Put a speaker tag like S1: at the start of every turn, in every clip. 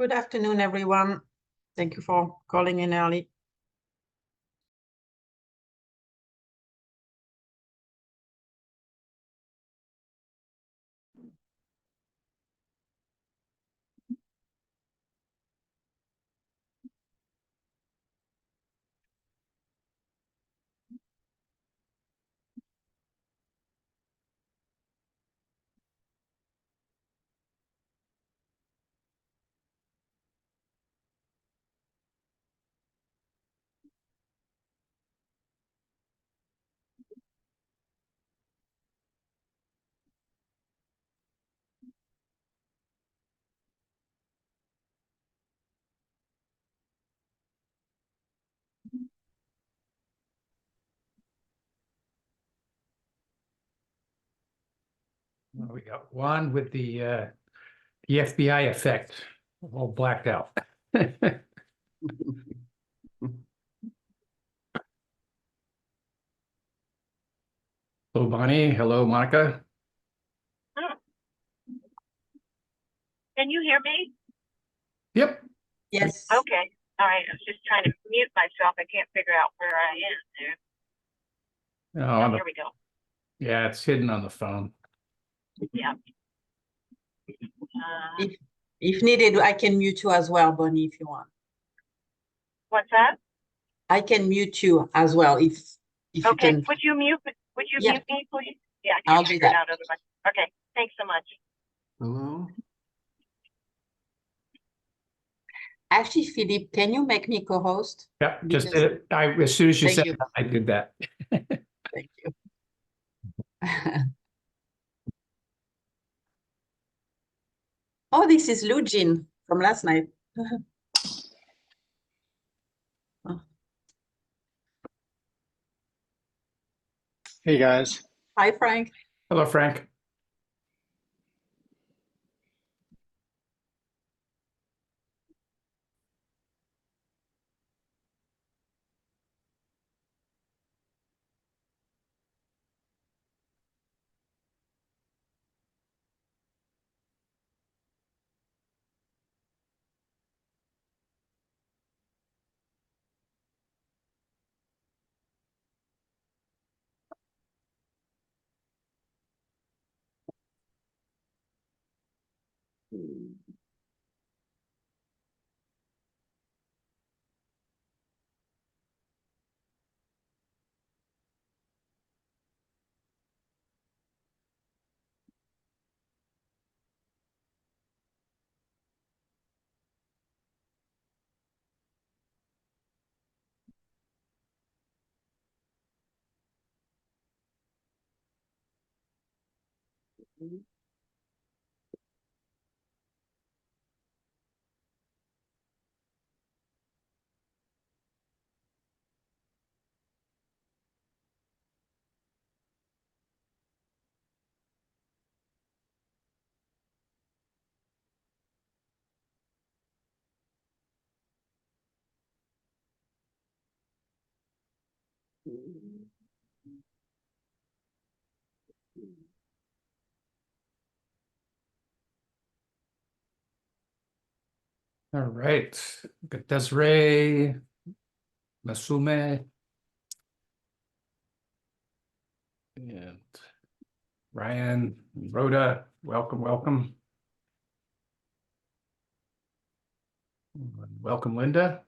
S1: Good afternoon, everyone. Thank you for calling in early.
S2: Well, we got one with the FBI effect, all blacked out. Hello, Bonnie. Hello, Monica.
S3: Can you hear me?
S2: Yep.
S1: Yes.
S3: Okay. All right. I was just trying to mute myself. I can't figure out where I am there.
S2: Oh,
S3: Here we go.
S2: yeah, it's hidden on the phone.
S3: Yeah.
S1: If needed, I can mute you as well, Bonnie, if you want.
S3: What's that?
S1: I can mute you as well if you
S3: Okay.
S1: can.
S3: Would you mute me, please? Yeah, I
S1: I'll
S3: can't
S1: do
S3: figure it
S1: that.
S3: out otherwise. Okay. Thanks so much.
S4: Hello.
S1: Actually, Philippe, can you make me co-host?
S2: Yeah, just
S1: Because-
S2: did it. As soon as you
S1: Thank
S2: said
S1: you.
S2: that, I did that.
S1: Thank you. Oh, this is Lujin from last night.
S4: Hey guys.
S1: Hi, Frank.
S2: Hello, Frank. All right. Got Desiree, Masume, and Ryan, and Rhoda. Welcome, welcome. Welcome, Linda.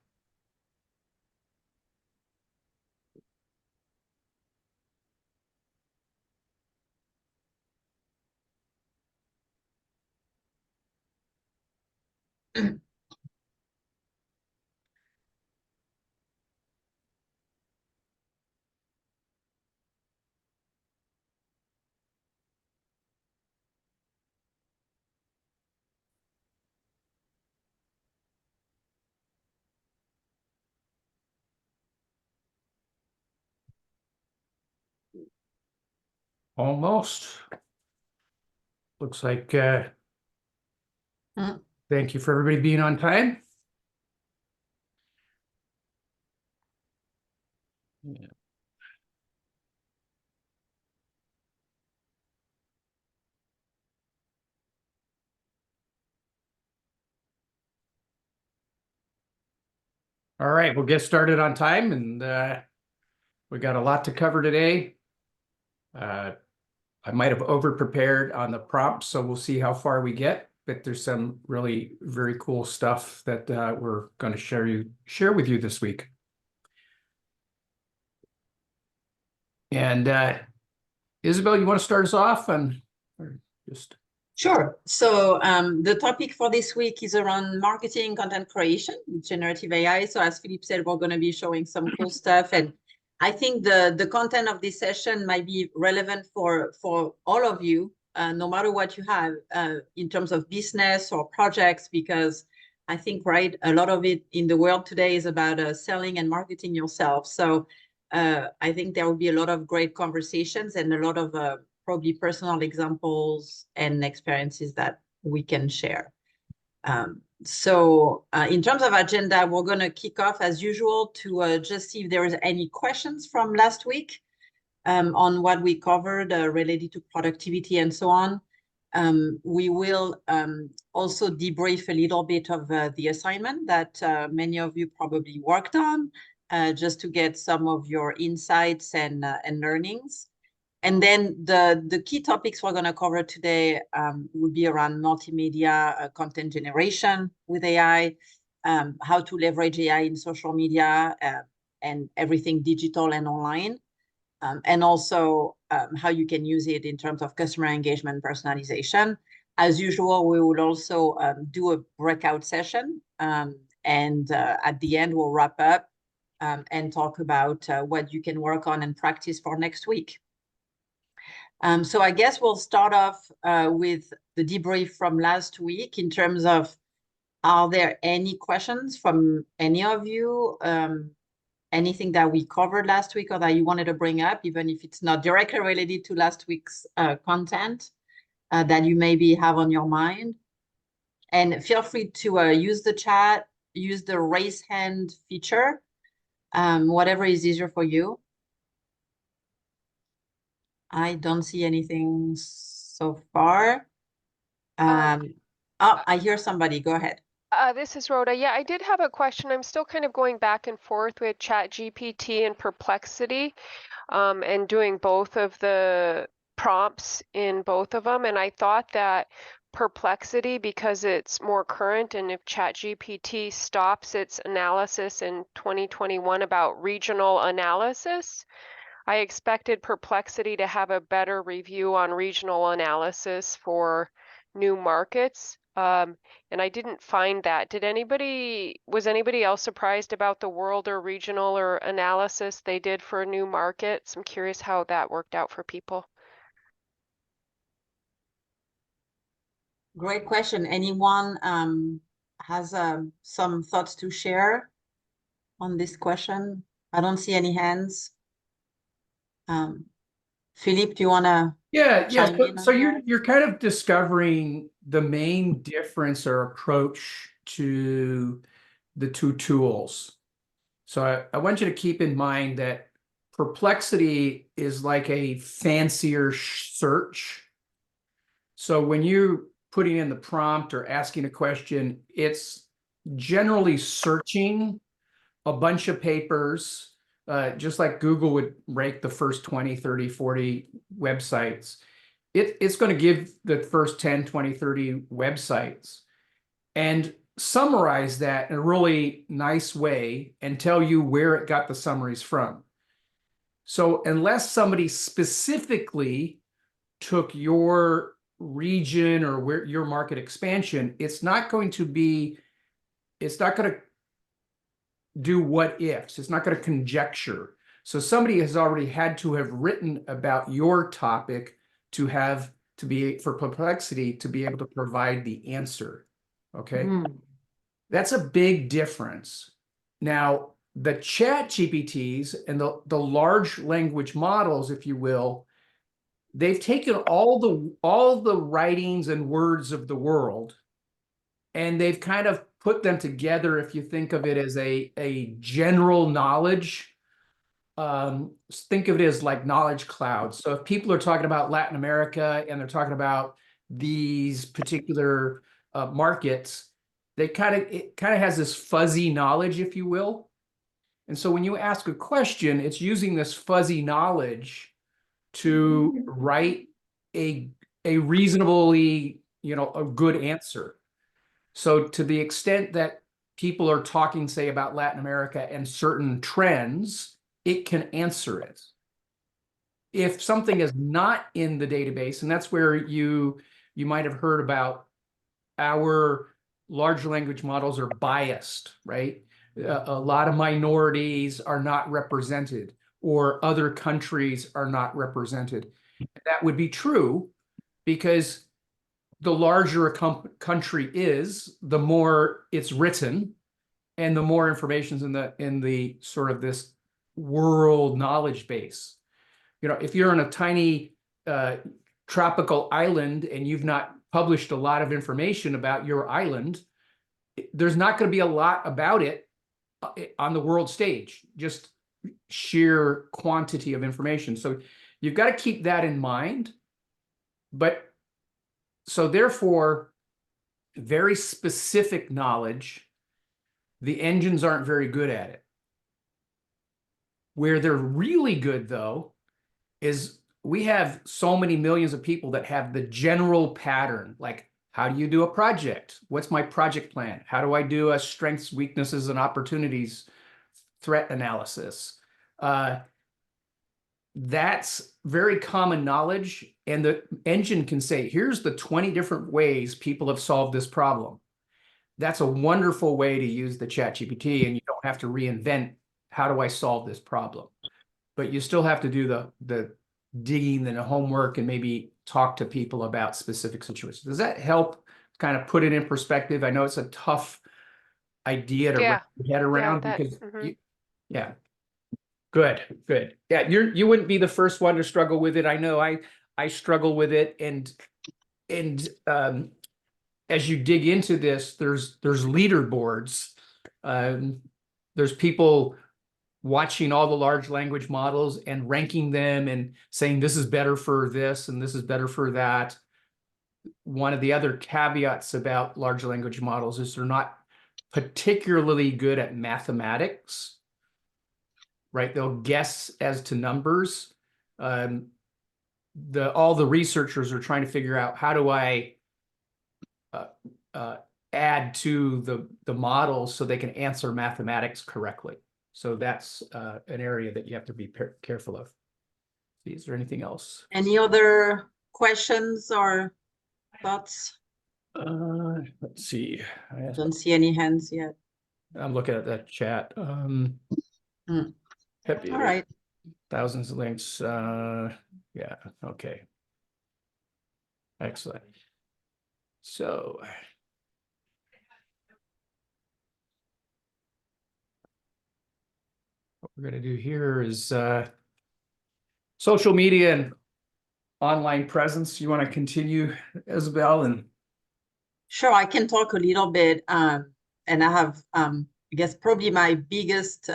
S2: Almost. Looks like thank you for everybody being on time. Yeah. All right, we'll get started on time, and we got a lot to cover today. I might have over-prepared on the prompts, so we'll see how far we get. But there's some really very cool stuff that we're going to share with you this week. And Isabel, you want to start us off or just?
S1: Sure. So the topic for this week is around marketing content creation with generative AI. So as Philippe said, we're going to be showing some cool stuff. And I think the content of this session might be relevant for all of you, no matter what you have in terms of business or projects, because I think, right, a lot of it in the world today is about selling and marketing yourself. So I think there will be a lot of great conversations and a lot of probably personal examples and experiences that we can share. So in terms of agenda, we're going to kick off as usual to just see if there is any questions from last week on what we covered related to productivity and so on. We will also debrief a little bit of the assignment that many of you probably worked on, just to get some of your insights and learnings. And then the key topics we're going to cover today would be around multimedia content generation with AI, how to leverage AI in social media and everything digital and online, and also how you can use it in terms of customer engagement personalization. As usual, we will also do a breakout session. And at the end, we'll wrap up and talk about what you can work on and practice for next week. So I guess we'll start off with the debrief from last week in terms of, are there any questions from any of you? Anything that we covered last week or that you wanted to bring up, even if it's not directly related to last week's content that you maybe have on your mind? And feel free to use the chat, use the raise hand feature, whatever is easier for you. I don't see anything so far. Oh, I hear somebody. Go ahead.
S5: This is Rhoda. Yeah, I did have a question. I'm still kind of going back and forth with ChatGPT and Perplexity, and doing both of the prompts in both of them. And I thought that Perplexity, because it's more current, and if ChatGPT stops its analysis in 2021 about regional analysis, I expected Perplexity to have a better review on regional analysis for new markets. And I didn't find that. Was anybody else surprised about the world or regional or analysis they did for new markets? I'm curious how that worked out for people.
S1: Great question. Anyone has some thoughts to share on this question? I don't see any hands. Philippe, do you want to?
S2: Yeah.
S1: chime in
S2: So
S1: on
S2: you're kind of discovering the main difference or approach to the two tools. So I want you to keep in mind that Perplexity is like a fancier search. So when you're putting in the prompt or asking a question, it's generally searching a bunch of papers, just like Google would rank the first 20, 30, 40 websites. It's going to give the first 10, 20, 30 websites and summarize that in a really nice way and tell you where it got the summaries from. So unless somebody specifically took your region or where your market expansion, it's not going to do what ifs. It's not going to conjecture. So somebody has already had to have written about your topic for Perplexity to be able to provide the answer. Okay. That's a big difference. Now, the chat GPTs and the large language models, if you will, they've taken all the writings and words of the world, and they've kind of put them together, if you think of it as a general knowledge. Think of it as like knowledge clouds. So if people are talking about Latin America and they're talking about these particular markets, it kind of has this fuzzy knowledge, if you will. And so when you ask a question, it's using this fuzzy knowledge to write a reasonably, a good answer. So to the extent that people are talking, say, about Latin America and certain trends, it can answer it. If something is not in the database, and that's where you might have heard about our large language models are biased, right? A lot of minorities are not represented, or other countries are not represented. That would be true because the larger a country is, the more it's written, and the more information's in the sort of this world knowledge base. If you're in a tiny tropical island and you've not published a lot of information about your island, there's not going to be a lot about it on the world stage, just sheer quantity of information. So you've got to keep that in mind. But so therefore, very specific knowledge, the engines aren't very good at it. Where they're really good, though, is we have so many millions of people that have the general pattern, like, how do you do a project? What's my project plan? How do I do a strengths, weaknesses, and opportunities threat analysis? That's very common knowledge. And the engine can say, here's the 20 different ways people have solved this problem. That's a wonderful way to use the ChatGPT, and you don't have to reinvent, how do I solve this problem? But you still have to do the digging and the homework and maybe talk to people about specific situations. Does that help kind of put it in perspective? I know it's a tough idea to wrap your head around because yeah. Good. Yeah, you wouldn't be the first one to struggle with it. I know I struggle with it, and as you dig into this, there's leaderboards. There's people watching all the large language models and ranking them and saying this is better for this and this is better for that. One of the other caveats about large language models is they're not particularly good at mathematics, right? They'll guess as to numbers. All the researchers are trying to figure out, how do I add to the models so they can answer mathematics correctly? So that's an area that you have to be careful of. Is there anything else?
S1: Any other questions or thoughts?
S2: Let's see.
S1: I don't see any hands yet.
S2: I'm looking at that chat. Happy
S1: All right.
S2: thousands of links. Yeah, okay. Excellent. So what we're going to do here is social media and online presence. You want to continue, Isabel? And
S1: sure, I can talk a little bit. And I have, I guess, probably my biggest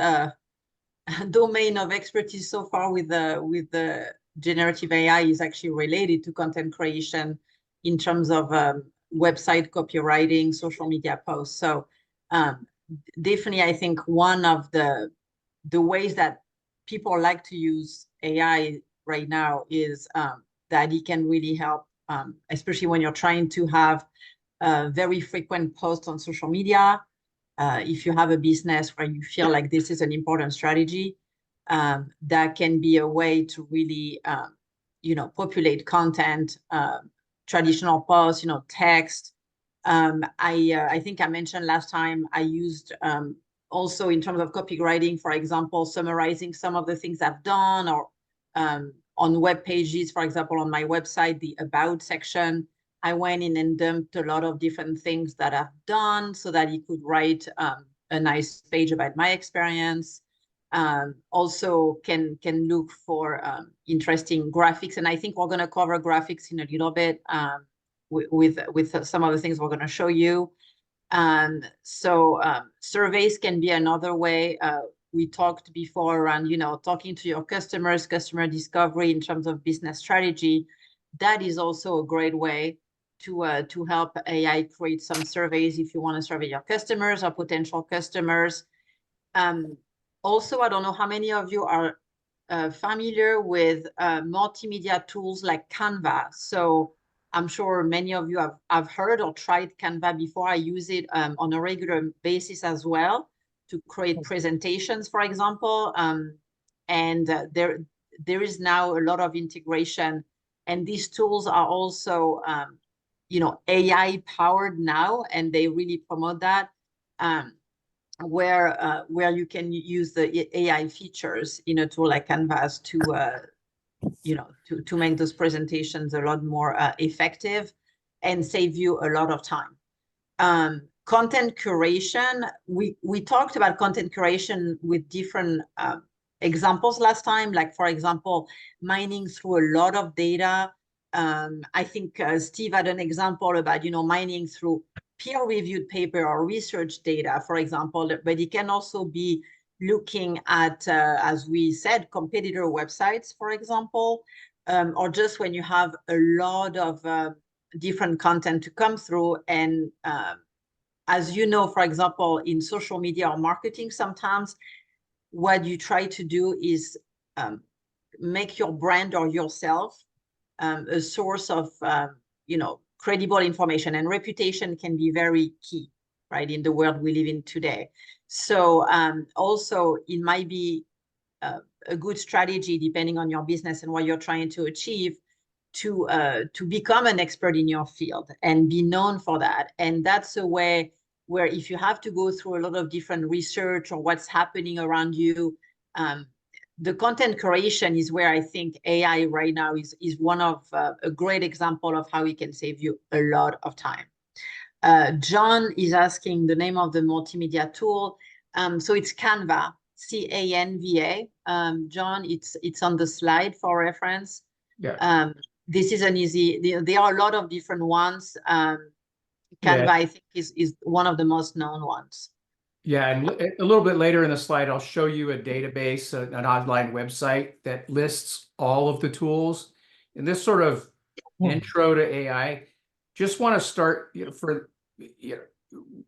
S1: domain of expertise so far with the generative AI is actually related to content creation in terms of website copywriting, social media posts. So definitely, I think one of the ways that people like to use AI right now is that it can really help, especially when you're trying to have very frequent posts on social media. If you have a business where you feel like this is an important strategy, that can be a way to really, populate content, traditional posts, text. I think I mentioned last time I used also in terms of copywriting, for example, summarizing some of the things I've done, or on web pages, for example, on my website, the About section, I went in and dumped a lot of different things that I've done so that you could write a nice page about my experience. Also can look for interesting graphics. And I think we're going to cover graphics in a little bit with some of the things we're going to show you. So surveys can be another way. We talked before around, talking to your customers, customer discovery in terms of business strategy. That is also a great way to help AI create some surveys if you want to survey your customers or potential customers. Also, I don't know how many of you are familiar with multimedia tools like Canva. So I'm sure many of you have heard or tried Canva before. I use it on a regular basis as well to create presentations, for example. And there is now a lot of integration. And these tools are also, AI powered now, and they really promote that. Where you can use the AI features in a tool like Canvas to make those presentations a lot more effective and save you a lot of time. Content curation, we talked about content curation with different examples last time, like for example, mining through a lot of data. I think Steve had an example about mining through peer-reviewed paper or research data, for example, but it can also be looking at, as we said, competitor websites, for example, or just when you have a lot of different content to come through. And as you know, for example, in social media or marketing, sometimes what you try to do is make your brand or yourself a source of credible information, and reputation can be very key, right, in the world we live in today. So also it might be a good strategy, depending on your business and what you're trying to achieve, to become an expert in your field and be known for that. And that's a way where if you have to go through a lot of different research or what's happening around you, the content creation is where I think AI right now is one of a great example of how it can save you a lot of time. John is asking the name of the multimedia tool. So it's Canva, C-A-N-V-A. John, it's on the slide for reference.
S2: Yeah.
S1: This is an easy, there are a lot of different ones. Canva,
S2: Yeah.
S1: I think, is one of the most known ones.
S2: Yeah, and a little bit later in the slide, I'll show you a database, an online website that lists all of the tools. And this sort of intro to AI, just want to start,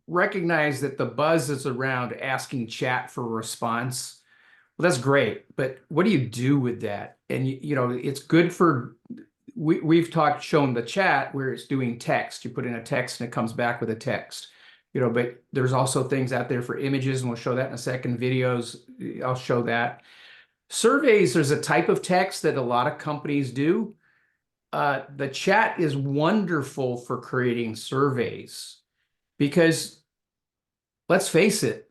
S2: recognize that the buzz is around asking chat for a response. Well, that's great, but what do you do with that? And it's good for, we've shown the chat where it's doing text. You put in a text and it comes back with a text. But there's also things out there for images, and we'll show that in a second. Videos, I'll show that. Surveys, there's a type of text that a lot of companies do. The chat is wonderful for creating surveys because, let's face it,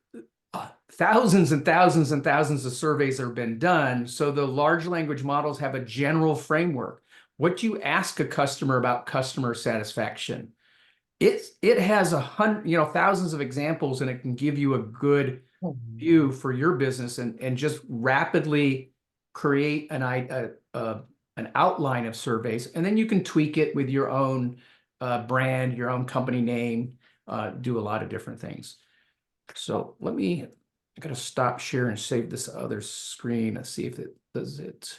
S2: thousands and thousands and thousands of surveys have been done. So the large language models have a general framework. What do you ask a customer about customer satisfaction? It has thousands of examples, and it can give you a good view for your business and just rapidly create an outline of surveys, and then you can tweak it with your own brand, your own company name, do a lot of different things. So I gotta stop share and save this other screen. Let's see if it does it.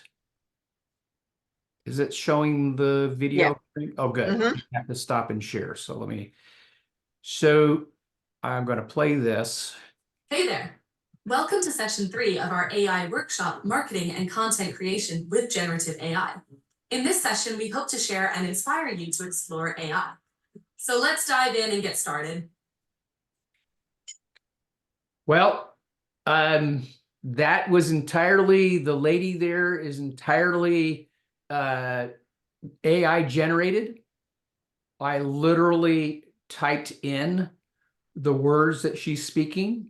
S2: Is it showing the video?
S1: Yeah.
S2: Oh, good.
S1: Mm-hmm.
S2: I have to stop and share. So I'm going to play this.
S6: Hey there. Welcome to session 3 of our AI workshop, Marketing and Content Creation with Generative AI. In this session, we hope to share and inspire you to explore AI. So let's dive in and get started.
S2: Well, that was entirely, the lady there is entirely AI generated. I literally typed in the words that she's speaking,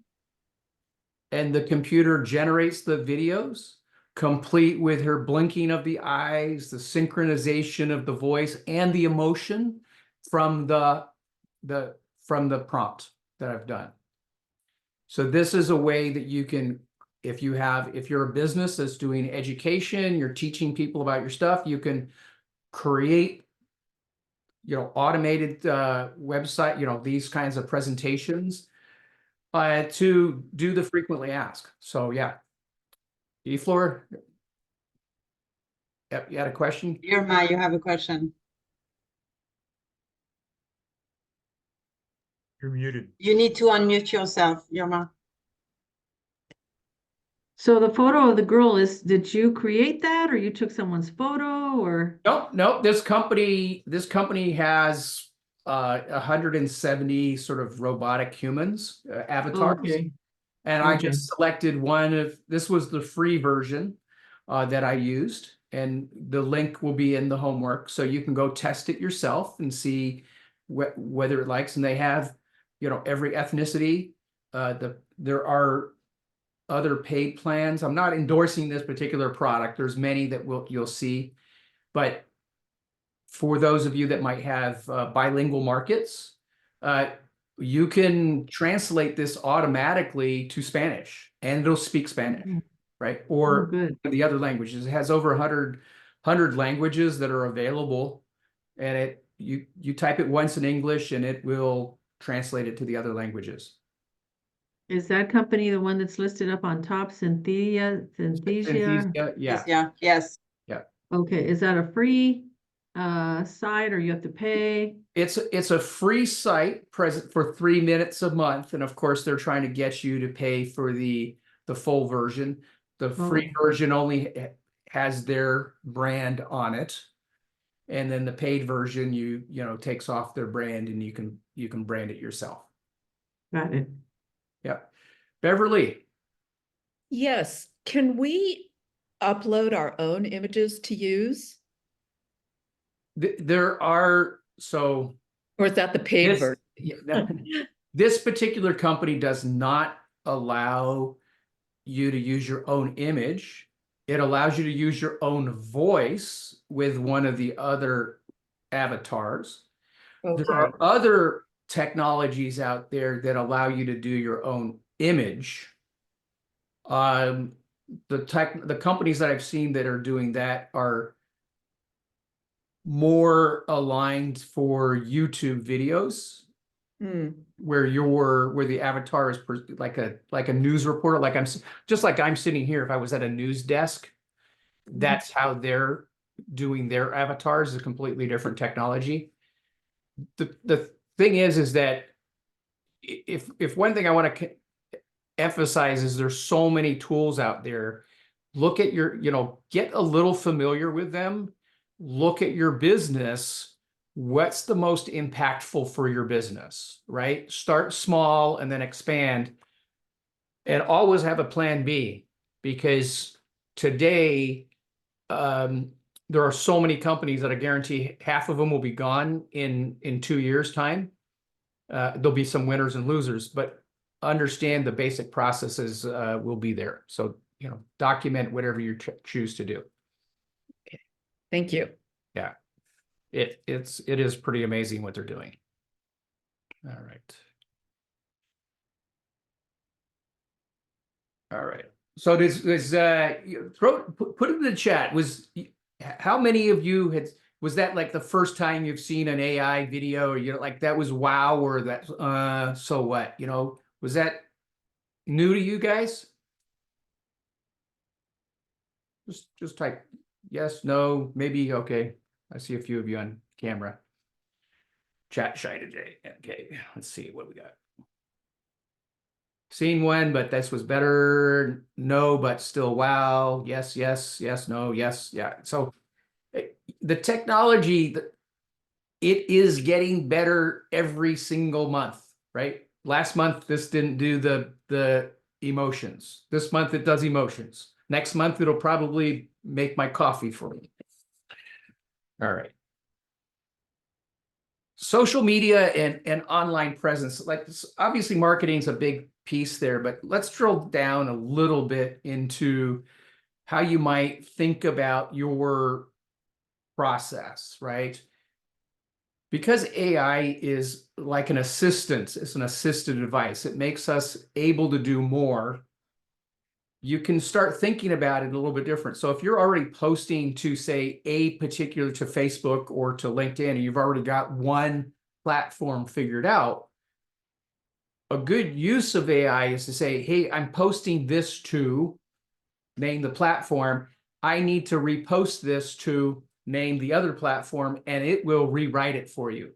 S2: and the computer generates the videos, complete with her blinking of the eyes, the synchronization of the voice, and the emotion from the prompt that I've done. So this is a way that you can, if you're a business that's doing education, you're teaching people about your stuff, you can create, automated website, these kinds of presentations to do the frequently asked. So yeah. Flor, yep, you had a question?
S1: Irma, you have a question.
S7: You're muted.
S1: You need to unmute yourself, Irma.
S7: So the photo of the girl did you create that or you took someone's photo or?
S2: Nope. This company has 170 sort of robotic humans, avatars.
S7: Okay,
S2: And I
S7: okay.
S2: just selected this was the free version that I used. And the link will be in the homework. So you can go test it yourself and see whether it likes. And they have, every ethnicity. There are other paid plans. I'm not endorsing this particular product. There's many that you'll see. But for those of you that might have bilingual markets, you can translate this automatically to Spanish and it'll speak Spanish, right? Or
S7: good.
S2: the other languages. It has over 100 languages that are available, and you type it once in English and it will translate it to the other languages.
S7: Is that company the one that's listed up on top, Synthesia?
S2: Yeah.
S1: Yes.
S7: Okay, is that a free site or you have to pay?
S2: It's a free site present for 3 minutes a month, and of course they're trying to get you to pay for the full version. The free version only has their brand on it, and then the paid version takes off their brand and you can brand it yourself.
S7: Got it.
S2: Yep. Beverly.
S8: Yes. Can we upload our own images to use?
S2: There are, so.
S8: Or is that the paid version?
S2: This particular company does not allow you to use your own image. It allows you to use your own voice with one of the other avatars.
S8: Okay.
S2: There are other technologies out there that allow you to do your own image. The companies that I've seen that are doing that are more aligned for YouTube videos, where the avatar is like a news reporter, like I'm sitting here. If I was at a news desk, that's how they're doing their avatars. Is a completely different technology. The thing is that if one thing I want to emphasize is there's so many tools out there. Look at get a little familiar with them. Look at your business. What's the most impactful for your business, right? Start small and then expand, and always have a plan B, because today there are so many companies that I guarantee half of them will be gone in 2 years' time. There'll be some winners and losers, but understand the basic processes will be there. So, document whatever you choose to do.
S8: Thank you.
S2: Yeah, it is pretty amazing what they're doing. All right. So put it in the chat. How many of you was that like the first time you've seen an AI video, or like that was wow, or that so what? Was that new to you guys? Just type yes, no, maybe. Okay, I see a few of you on camera. Chat shy today. Okay, let's see what we got. Seen one, but this was better. No, but still wow. Yes, no, yes, yeah. So the technology, it is getting better every single month, right? Last month, this didn't do the emotions. This month, it does emotions. Next month, it'll probably make my coffee for me. All right. Social media and online presence, like obviously marketing is a big piece there, but let's drill down a little bit into how you might think about your process, right? Because AI is like an assistant, it's an assisted device. It makes us able to do more. You can start thinking about it a little bit different. So if you're already posting to, say, to Facebook or to LinkedIn, and you've already got one platform figured out, a good use of AI is to say, hey, I'm posting this to name the platform. I need to repost this to name the other platform, and it will rewrite it for you.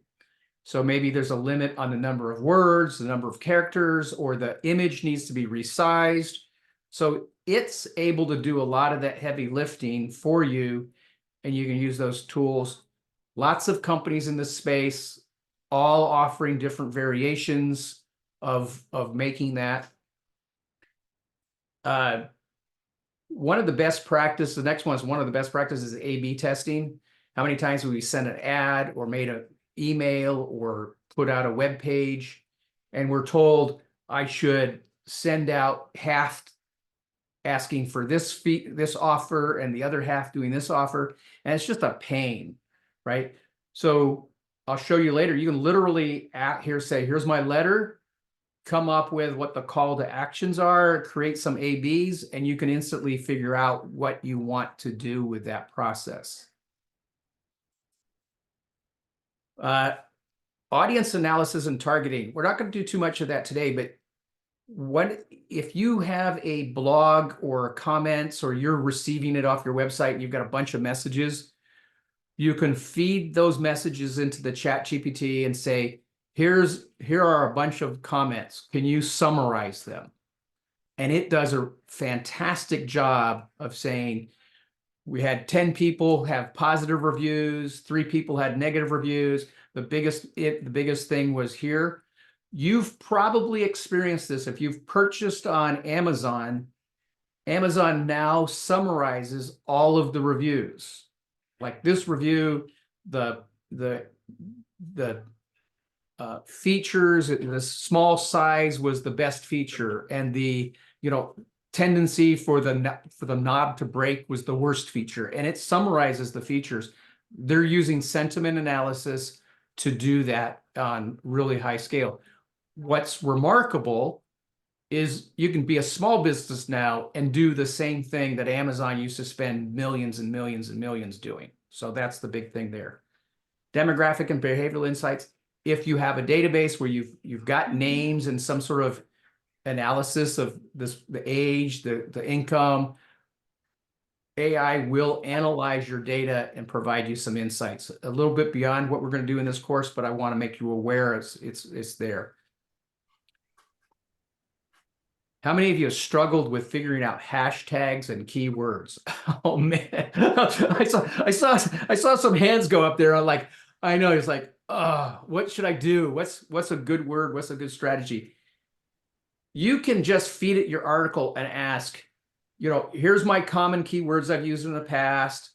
S2: So maybe there's a limit on the number of words, the number of characters, or the image needs to be resized. So it's able to do a lot of that heavy lifting for you, and you can use those tools. Lots of companies in this space, all offering different variations of making that. One of the best practice, the next one is one of the best practices is A/B testing. How many times have we sent an ad or made an email or put out a web page, and we're told I should send out half asking for this offer and the other half doing this offer, and it's just a pain, right? So I'll show you later. You can literally say, here's my letter, come up with what the call to actions are, create some ABs, and you can instantly figure out what you want to do with that process. Audience analysis and targeting. We're not going to do too much of that today, but what if you have a blog or comments, or you're receiving it off your website and you've got a bunch of messages, you can feed those messages into the chat GPT and say, here are a bunch of comments. Can you summarize them? And it does a fantastic job of saying, we had 10 people have positive reviews, 3 people had negative reviews. The biggest thing was here. You've probably experienced this. If you've purchased on Amazon, Amazon now summarizes all of the reviews. Like this review, the features, the small size was the best feature, and the tendency for the knob to break was the worst feature, and it summarizes the features. They're using sentiment analysis to do that on really high scale. What's remarkable is you can be a small business now and do the same thing that Amazon used to spend millions and millions and millions doing. So that's the big thing there. Demographic and behavioral insights. If you have a database where you've got names and some sort of analysis of the age, the income, AI will analyze your data and provide you some insights. A little bit beyond what we're going to do in this course, but I want to make you aware it's there. How many of you have struggled with figuring out hashtags and keywords? Oh man, I saw some hands go up there. I'm like, I know. It's like, what should I do? What's a good word? What's a good strategy? You can just feed it your article and ask, here's my common keywords I've used in the past.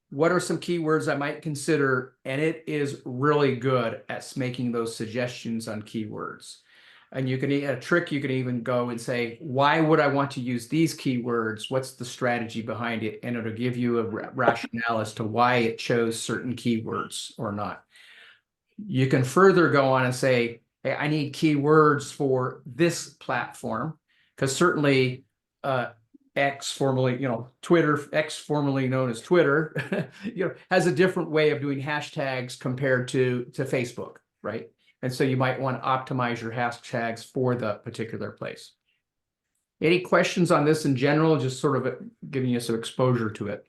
S2: What are some keywords I might consider? And it is really good at making those suggestions on keywords. And you can, a trick, you can even go and say, why would I want to use these keywords? What's the strategy behind it? And it'll give you a rationale as to why it chose certain keywords or not. You can further go on and say, hey, I need keywords for this platform, because certainly X, formerly, Twitter, X formerly known as Twitter, has a different way of doing hashtags compared to Facebook, right? And so you might want to optimize your hashtags for the particular place. Any questions on this in general, just sort of giving you some exposure to it?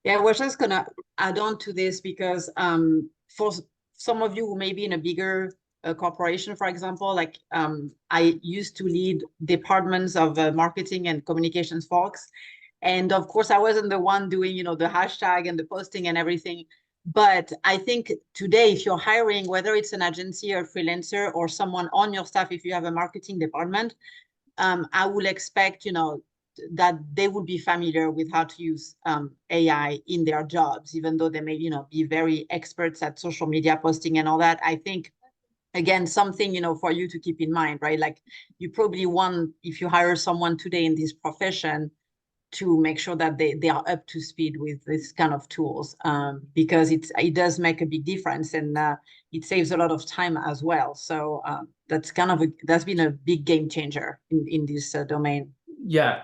S1: Yeah, we're just going to add on to this because for some of you who may be in a bigger corporation, for example, like I used to lead departments of marketing and communications folks. And of course, I wasn't the one doing, the hashtag and the posting and everything. But I think today, if you're hiring, whether it's an agency or freelancer or someone on your staff, if you have a marketing department, I will expect, that they will be familiar with how to use AI in their jobs, even though they may, be very experts at social media posting and all that. I think, again, something, for you to keep in mind, right? Like you probably want, if you hire someone today in this profession, to make sure that they are up to speed with this kind of tools, because it does make a big difference, and it saves a lot of time as well. So that's been a big game changer in this domain.
S2: Yeah,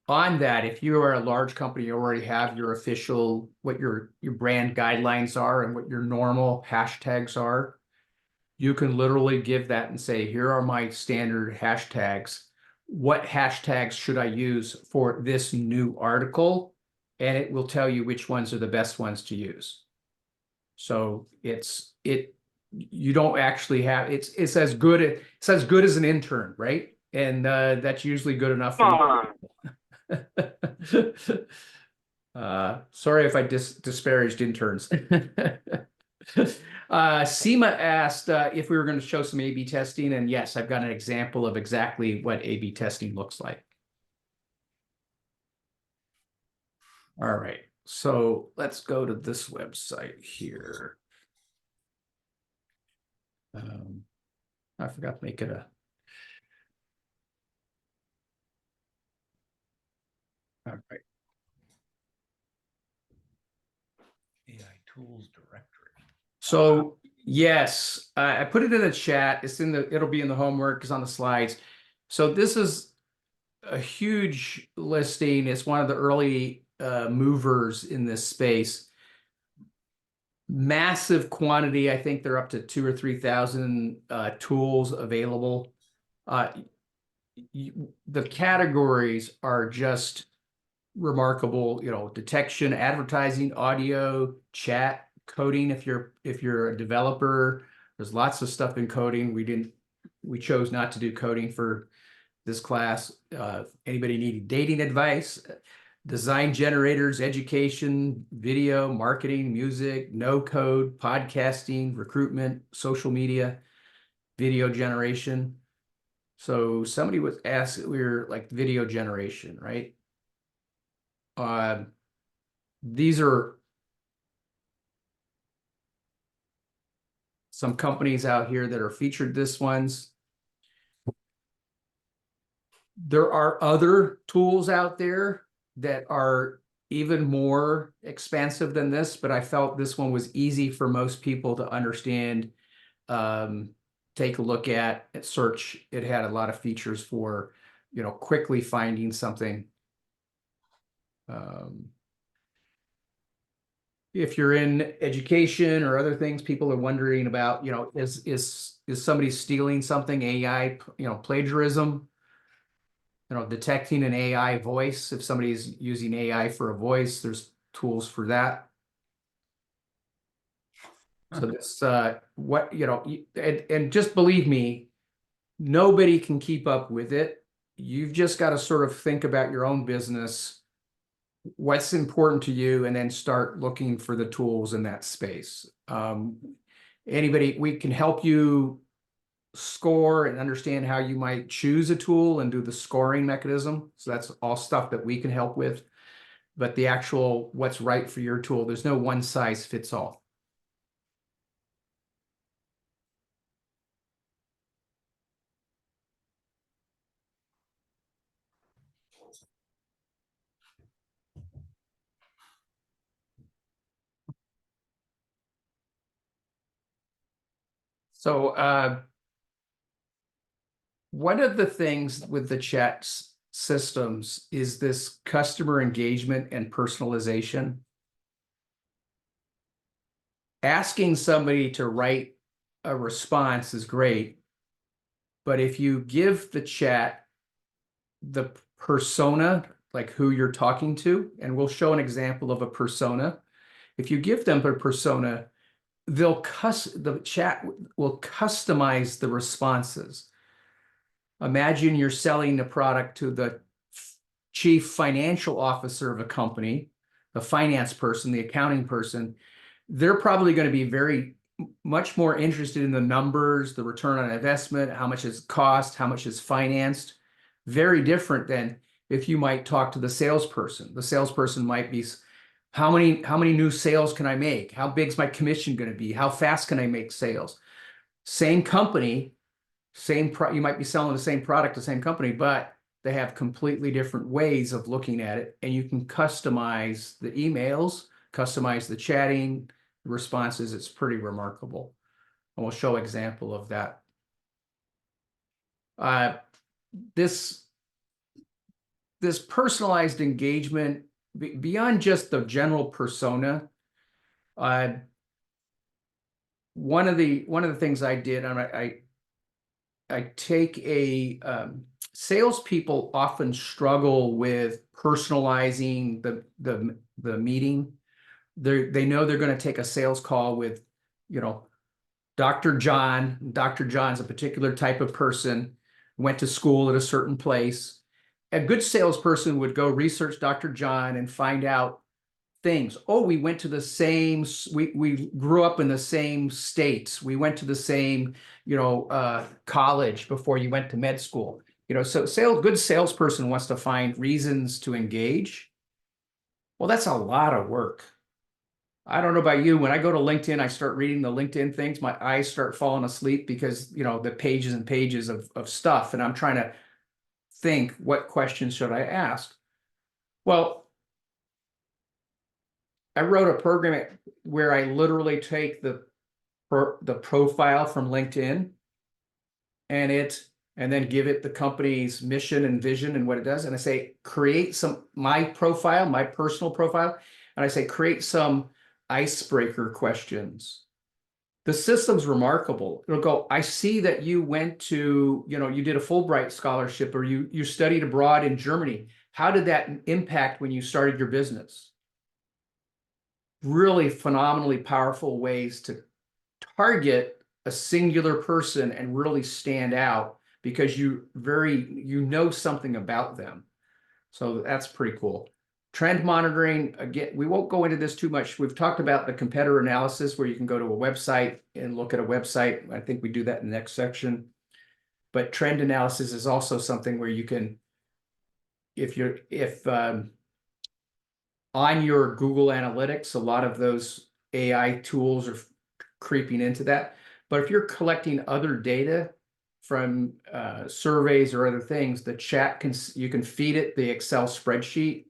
S2: on that, if you are a large company, you already have your official, what your brand guidelines are and what your normal hashtags are. You can literally give that and say, here are my standard hashtags. What hashtags should I use for this new article? And it will tell you which ones are the best ones to use. So you don't actually have, it's as good as an intern, right? and that's usually good enough
S3: Come
S2: for
S3: on.
S2: me. Sorry if I disparaged interns. Seema asked if we were going to show some A/B testing, and yes, I've got an example of exactly what A/B testing looks like. All right, so let's go to this website here. I forgot to make it a. All right. AI tools directory. So yes, I put it in the chat. It'll be in the homework, it's on the slides. So this is a huge listing. It's one of the early movers in this space. Massive quantity. I think they're up to 2,000 or 3,000 tools available. The categories are just remarkable. Detection, advertising, audio, chat, coding. If you're a developer, there's lots of stuff in coding. We chose not to do coding for this class. Anybody needing dating advice, design generators, education, video, marketing, music, no code, podcasting, recruitment, social media, video generation. So somebody was asked, we were like video generation, right? These are some companies out here that are featured this ones. There are other tools out there that are even more expansive than this, but I felt this one was easy for most people to understand, take a look at, search. It had a lot of features for, quickly finding something. If you're in education or other things, people are wondering about, is somebody stealing something, AI, plagiarism, detecting an AI voice. If somebody's using AI for a voice, there's tools for that. So this, and just believe me, nobody can keep up with it. You've just got to sort of think about your own business, what's important to you, and then start looking for the tools in that space. We can help you score and understand how you might choose a tool and do the scoring mechanism. So that's all stuff that we can help with. But the actual what's right for your tool, there's no one size fits all. So one of the things with the chat systems is this customer engagement and personalization. Asking somebody to write a response is great, but if you give the chat the persona, like who you're talking to, and we'll show an example of a persona. If you give them a persona, the chat will customize the responses. Imagine you're selling a product to the chief financial officer of a company, the finance person, the accounting person. They're probably going to be much more interested in the numbers, the return on investment, how much is cost, how much is financed. Very different than if you might talk to the salesperson. The salesperson might be, how many new sales can I make? How big's my commission going to be? How fast can I make sales? Same company, you might be selling the same product, the same company, but they have completely different ways of looking at it. And you can customize the emails, customize the chatting, the responses. It's pretty remarkable. And we'll show an example of that. This personalized engagement, beyond just the general persona, one of the things I did, I take salespeople often struggle with personalizing the meeting. They know they're going to take a sales call with, Dr. John. Dr. John's a particular type of person. went to school at a certain place. A good salesperson would go research Dr. John and find out things. Oh, we went to the same, we grew up in the same states. We went to the same, college before you went to med school. So good salesperson wants to find reasons to engage. Well, that's a lot of work. I don't know about you. When I go to LinkedIn, I start reading the LinkedIn things. My eyes start falling asleep because, the pages and pages of stuff. And I'm trying to think, what questions should I ask? Well, I wrote a program where I literally take the profile from LinkedIn and then give it the company's mission and vision and what it does. And I say, create my profile, my personal profile. And I say, create some icebreaker questions. The system's remarkable. It'll go, I see that you went to, you did a Fulbright scholarship, or you studied abroad in Germany. How did that impact when you started your business? Really phenomenally powerful ways to target a singular person and really stand out because you know something about them. So that's pretty cool. Trend monitoring, again, we won't go into this too much. We've talked about the competitor analysis where you can go to a website and look at a website. I think we do that in the next section. But trend analysis is also something where you can, if on your Google Analytics, a lot of those AI tools are creeping into that. But if you're collecting other data from surveys or other things, the chat you can feed it the Excel spreadsheet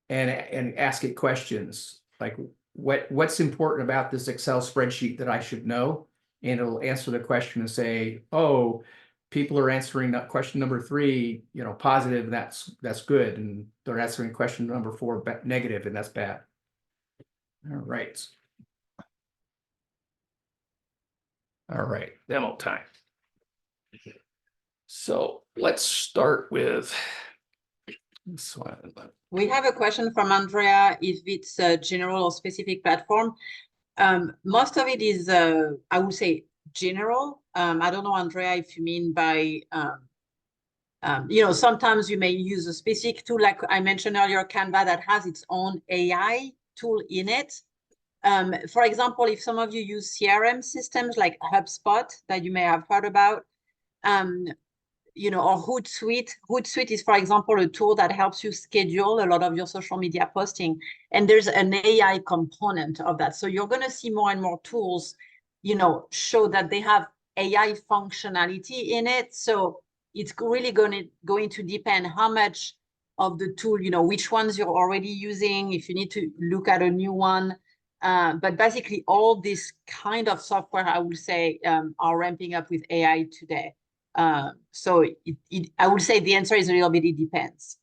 S2: and ask it questions like what's important about this Excel spreadsheet that I should know, and it'll answer the question and say, oh, people are answering that question number 3, positive, that's good, and they're answering question number 4 negative, and that's bad. All right. All right, demo time. So let's start with this one.
S1: We have a question from Andrea, if it's a general or specific platform. Most of it is, I would say, general. I don't know, Andrea, if you mean by, sometimes you may use a specific tool, like I mentioned earlier, Canva, that has its own AI tool in it. For example, if some of you use CRM systems like HubSpot that you may have heard about, or Hootsuite. Hootsuite is, for example, a tool that helps you schedule a lot of your social media posting. And there's an AI component of that. So you're going to see more and more tools, show that they have AI functionality in it. So it's really going to depend how much of the tool, which ones you're already using, if you need to look at a new one. But basically, all this kind of software, I would say, are ramping up with AI today. So I would say the answer is a little bit, it depends.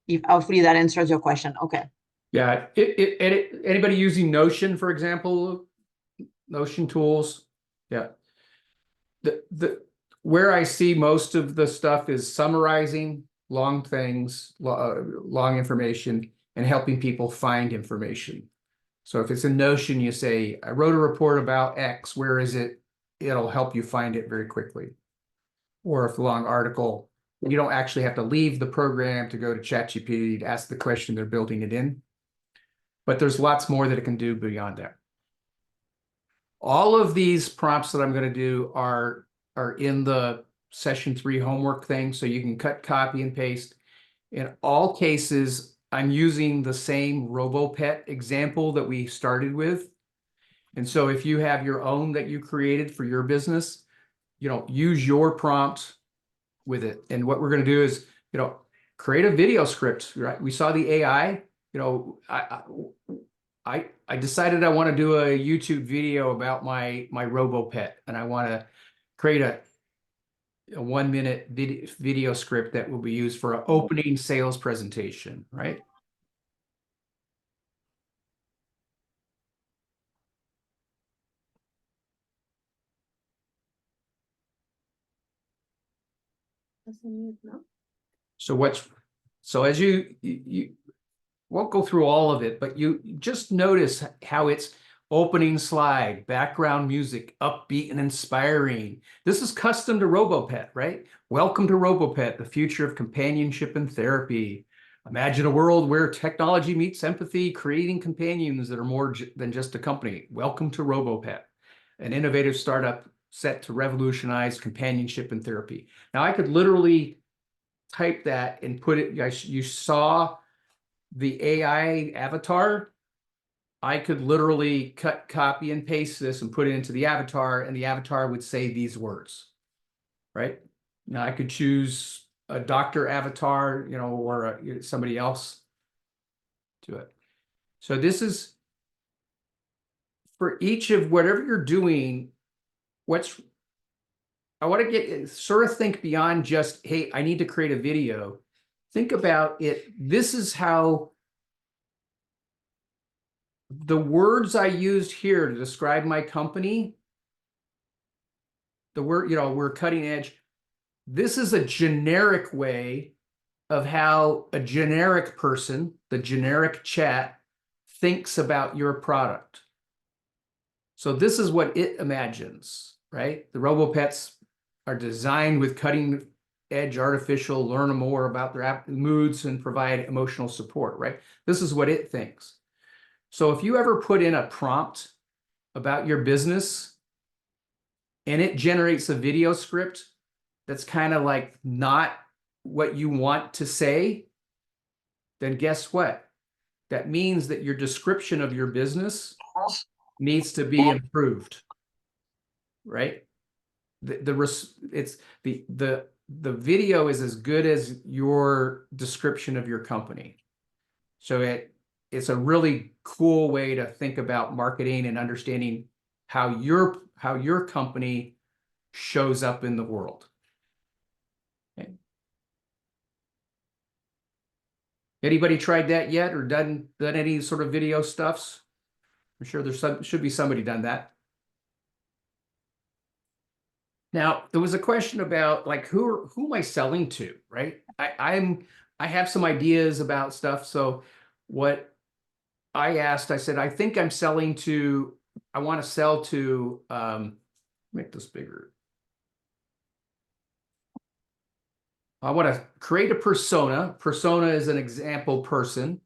S1: If hopefully that answers your question. Okay.
S2: Yeah. Anybody using Notion, for example, Notion tools? Yeah. Where I see most of the stuff is summarizing long things, long information, and helping people find information. So if it's in Notion, you say, I wrote a report about X, where is it? It'll help you find it very quickly. Or if a long article, you don't actually have to leave the program to go to ChatGPT to ask the question, they're building it in. But there's lots more that it can do beyond that. All of these prompts that I'm going to do are in the session 3 homework thing, so you can cut, copy, and paste. In all cases, I'm using the same RoboPet example that we started with. And so if you have your own that you created for your business, use your prompt with it. And what we're going to do is, create a video script, right? We saw the AI, I decided I want to do a YouTube video about my RoboPet, and I want to create a 1-minute video script that will be used for an opening sales presentation, right? So as you won't go through all of it, but you just notice how it's Opening slide, background music, upbeat and inspiring. This is custom to RoboPet, right? Welcome to RoboPet, the future of companionship and therapy. Imagine a world where technology meets empathy, creating companions that are more than just a company. Welcome to RoboPet, an innovative startup set to revolutionize companionship and therapy. Now, I could literally type that and put it, you saw the AI avatar. I could literally copy and paste this and put it into the avatar, and the avatar would say these words, right? Now I could choose a doctor avatar, or somebody else to it. So this is for each of whatever you're doing. I want to sort of think beyond just, hey, I need to create a video. Think about it. This is how the words I used here to describe my company, the word, we're cutting edge. This is a generic way of how a generic person, the generic chat, thinks about your product. So this is what it imagines, right? The RoboPets are designed with cutting edge artificial, learn more about their moods and provide emotional support, right? This is what it thinks. So if you ever put in a prompt about your business and it generates a video script that's kind of like not what you want to say, then guess what? That means that your description of your business needs to be improved, right? The video is as good as your description of your company. So it's a really cool way to think about marketing and understanding how your company shows up in the world. Okay. Anybody tried that yet, or done any sort of video stuffs? I'm sure should be somebody done that. Now, there was a question about like who am I selling to, right? I have some ideas about stuff. So what I asked, I said, I think I'm selling to, I want to sell to, make this bigger. I want to create a persona. Persona is an example person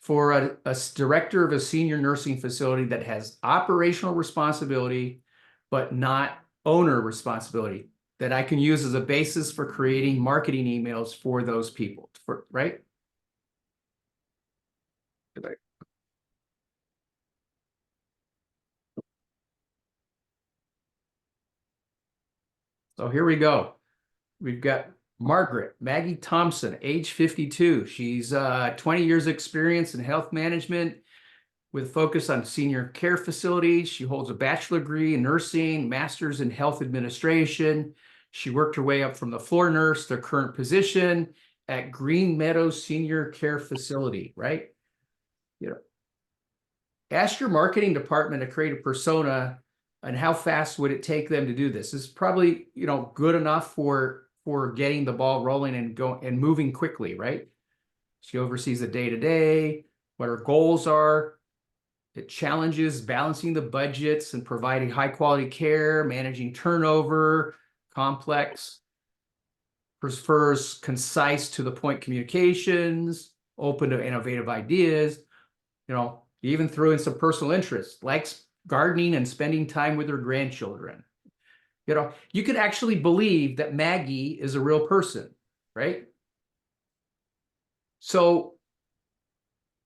S2: for a director of a senior nursing facility that has operational responsibility, but not owner responsibility, that I can use as a basis for creating marketing emails for those people, right? So here we go. We've got Maggie Thompson, age 52. She's 20 years experience in health management with focus on senior care facilities. She holds a bachelor degree in nursing, master's in health administration. She worked her way up from the floor nurse to current position at Green Meadows Senior Care Facility, right? Ask your marketing department to create a persona, and how fast would it take them to do this? It's probably, good enough for getting the ball rolling and moving quickly, right? She oversees the day-to-day, what her goals are. It challenges balancing the budgets and providing high quality care, managing turnover, complex, prefers concise to the point communications, open to innovative ideas. Even threw in some personal interests, likes gardening and spending time with her grandchildren. You could actually believe that Maggie is a real person, right? So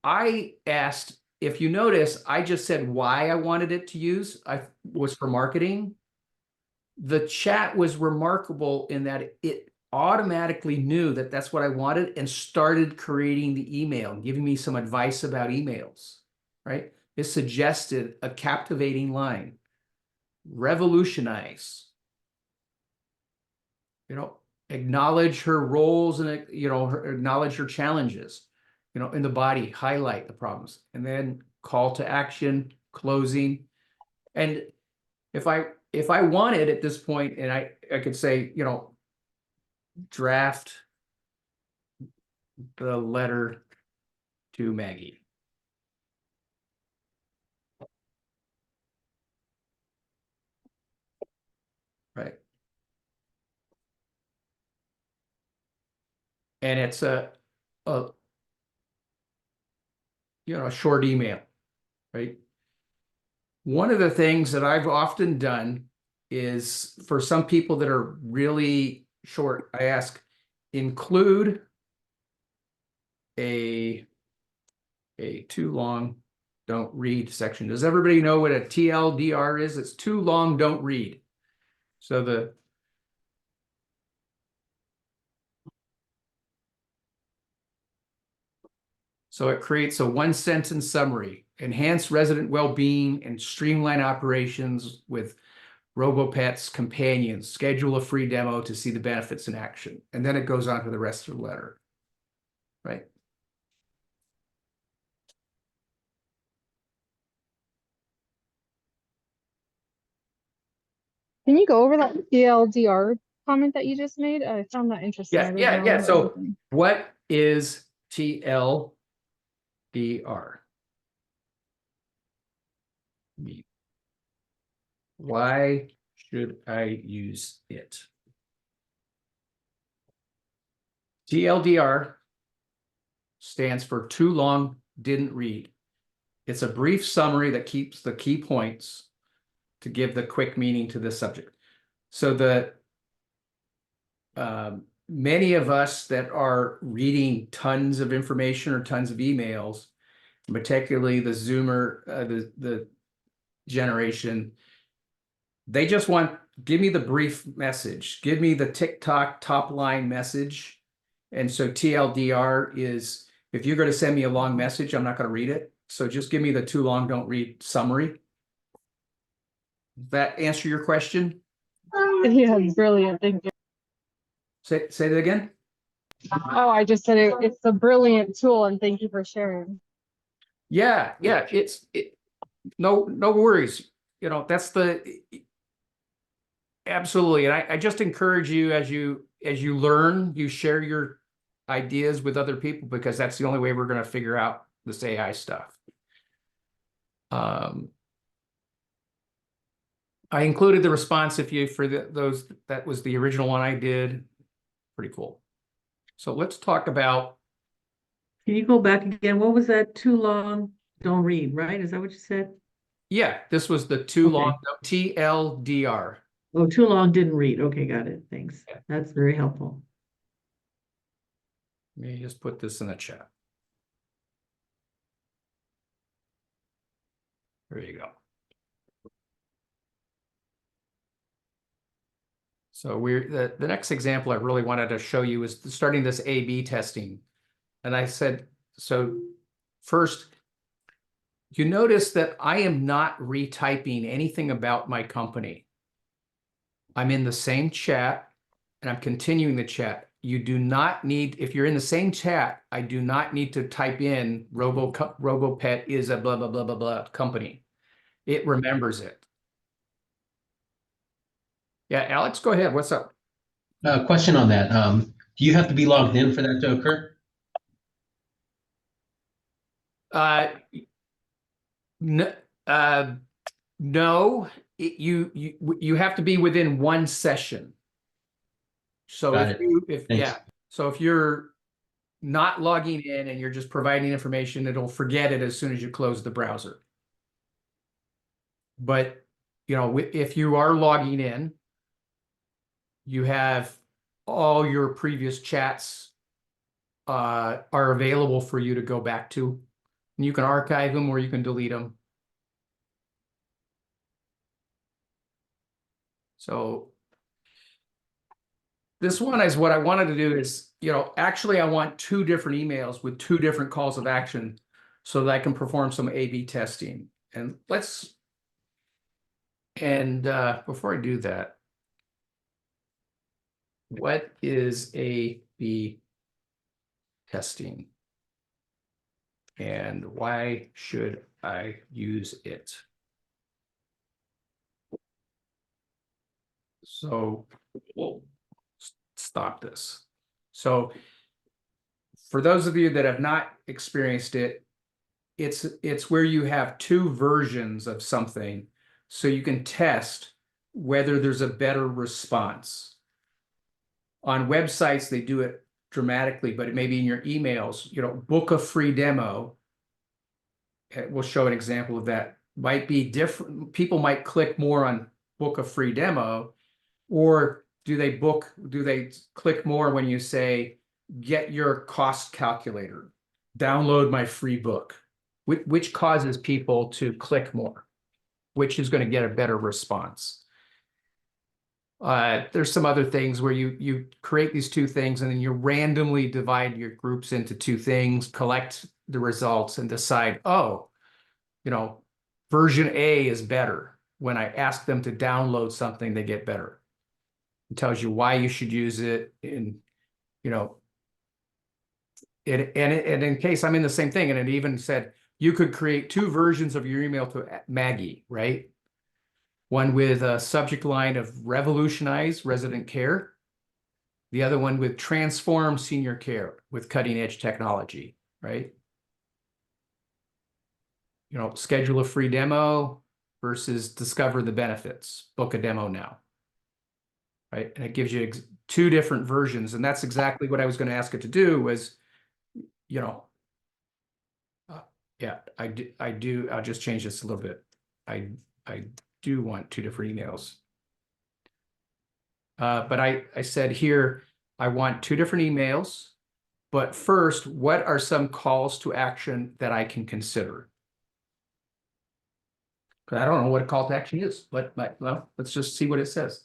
S2: I asked, if you notice, I just said why I wanted it to use was for marketing. The chat was remarkable in that it automatically knew that that's what I wanted and started creating the email and giving me some advice about emails, right? It suggested a captivating line, revolutionize, acknowledge her roles and, acknowledge her challenges, in the body, highlight the problems, and then call to action, closing. And if I wanted at this point, and I could say, draft the letter to Maggie. and it's a short email, right? One of the things that I've often done is, for some people that are really short, I ask, include a too long, don't read section. Does everybody know what a TLDR is? It's too long, don't read. So it creates a one-sentence summary: enhance resident well-being and streamline operations with RoboPet's companions. Schedule a free demo to see the benefits in action. And then it goes on to the rest of the letter, right?
S9: Can you go over that TLDR comment that you just made? I found that interesting. I didn't know
S2: Yeah.
S9: what
S2: So
S9: everything-
S2: what is TLDR? Why should I use it? TLDR stands for too long, didn't read. It's a brief summary that keeps the key points to give the quick meaning to the subject. So many of us that are reading tons of information or tons of emails, particularly the Zoomer, the generation, they just want, give me the brief message, give me the TikTok top line message. And so TLDR is, if you're going to send me a long message, I'm not going to read it. So just give me the too long, don't read summary. Does that answer your question?
S9: Yeah, brilliant. Thank you.
S2: Say that again.
S9: Oh, I just said it's a brilliant tool, and thank you for sharing.
S2: Yeah. No worries. That's absolutely. And I just encourage you, as you learn, you share your ideas with other people, because that's the only way we're going to figure out this AI stuff. I included the response for those, that was the original one I did. Pretty cool. So let's talk about.
S7: Can you go back again? What was that? Too long, don't read, right? Is that what you said?
S2: Yeah, this was the too
S7: Okay.
S2: long, TLDR.
S7: Oh, too long, didn't read. Okay, got it. Thanks.
S2: Yeah.
S7: That's very helpful.
S2: Let me just put this in the chat. There you go. So the next example I really wanted to show you is starting this A/B testing. And I said, so first, you notice that I am not retyping anything about my company. I'm in the same chat and I'm continuing the chat. You do not need, if you're in the same chat, I do not need to type in RoboPet is a blah, blah, blah, blah, blah company. It remembers it. Yeah, Alex, go ahead. What's up?
S10: Question on that. Do you have to be logged in for that to occur?
S2: No, you have to be within one session. So
S10: Got it. Thanks.
S2: so if you're not logging in and you're just providing information, it'll forget it as soon as you close the browser. But if you are logging in, you have all your previous chats are available for you to go back to. And you can archive them or you can delete them. So this one is what I wanted to do is, actually I want two different emails with two different calls of action so that I can perform some A/B testing. And before I do that, what is A/B testing? And why should I use it? So we'll stop this. So for those of you that have not experienced it, it's where you have two versions of something so you can test whether there's a better response. On websites, they do it dramatically, but it may be in your emails, book a free demo. We'll show an example of that. Might be different. People might click more on book a free demo, or do they click more when you say, get your cost calculator, download my free book, which causes people to click more, which is going to get a better response. There's some other things where you create these two things and then you randomly divide your groups into two things, collect the results and decide, oh, version A is better. When I ask them to download something, they get better. It tells you why you should use it. And in case I'm in the same thing, and it even said you could create two versions of your email to Maggie, right? One with a subject line of revolutionize resident care. The other one with transform senior care with cutting edge technology, right? Schedule a free demo versus discover the benefits, book a demo now, right? And it gives you two different versions. And that's exactly what I was going to ask it to do was, yeah, I do. I'll just change this a little bit. I do want two different emails. But I said here, I want two different emails. But first, what are some calls to action that I can consider? Because I don't know what a call to action is, but well, let's just see what it says.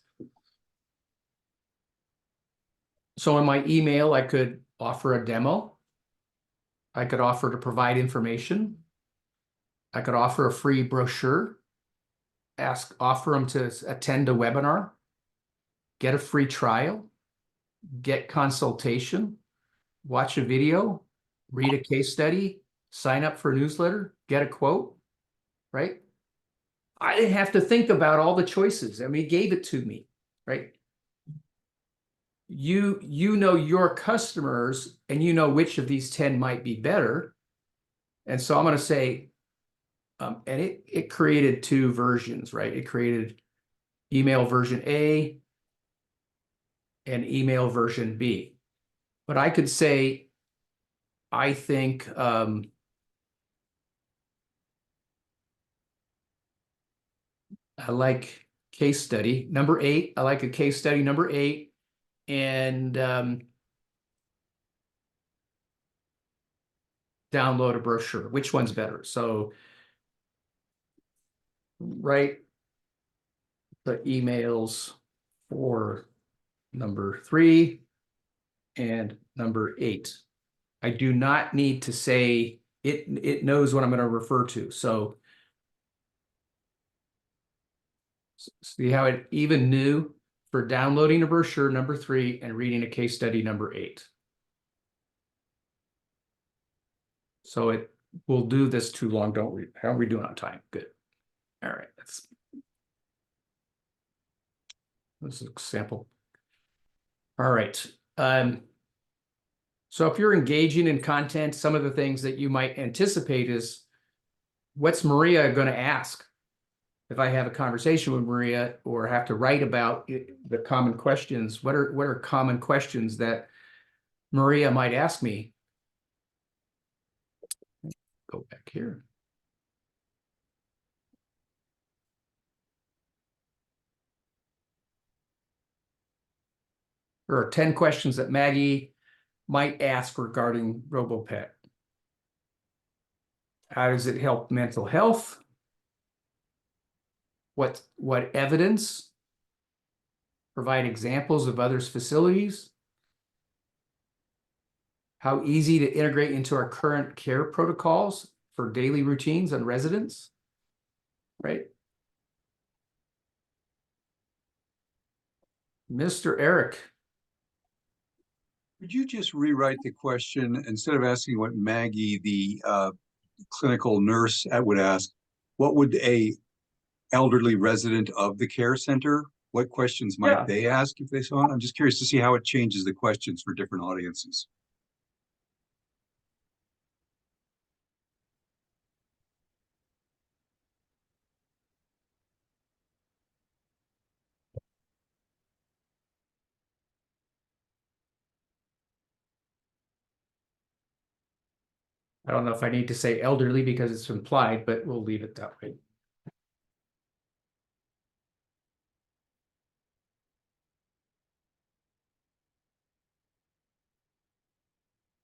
S2: So in my email, I could offer a demo. I could offer to provide information. I could offer a free brochure. Offer them to attend a webinar. Get a free trial. Get consultation. Watch a video. Read a case study. Sign up for a newsletter. Get a quote. Right? I didn't have to think about all the choices. I mean, he gave it to me, right? You know your customers and you know which of these 10 might be better. And so I'm going to say, and it created two versions, right? It created email version A and email version B. But I could say, I think I like case study number 8. I like a case study number 8 and download a brochure. Which one's better? So write the emails for number 3 and number 8. I do not need to say it knows what I'm going to refer to. So see how it even knew for downloading a brochure number 3 and reading a case study number 8. So it will do this too long, don't we? How are we doing on time? Good. All right. This is a sample. All right. So if you're engaging in content, some of the things that you might anticipate is, what's Maria going to ask? If I have a conversation with Maria or have to write about the common questions, what are common questions that Maria might ask me? Go back here. There are 10 questions that Maggie might ask regarding RoboPet. How does it help mental health? What evidence? Provide examples of others' facilities. How easy to integrate into our current care protocols for daily routines and residents, right? Mr. Eric.
S11: Could you just rewrite the question instead of asking what Maggie, the clinical nurse, would ask? What would a elderly resident of the care center? What questions might they ask if they saw it? I'm just curious to see how it changes the questions for different audiences.
S2: I don't know if I need to say elderly because it's implied, but we'll leave it that way.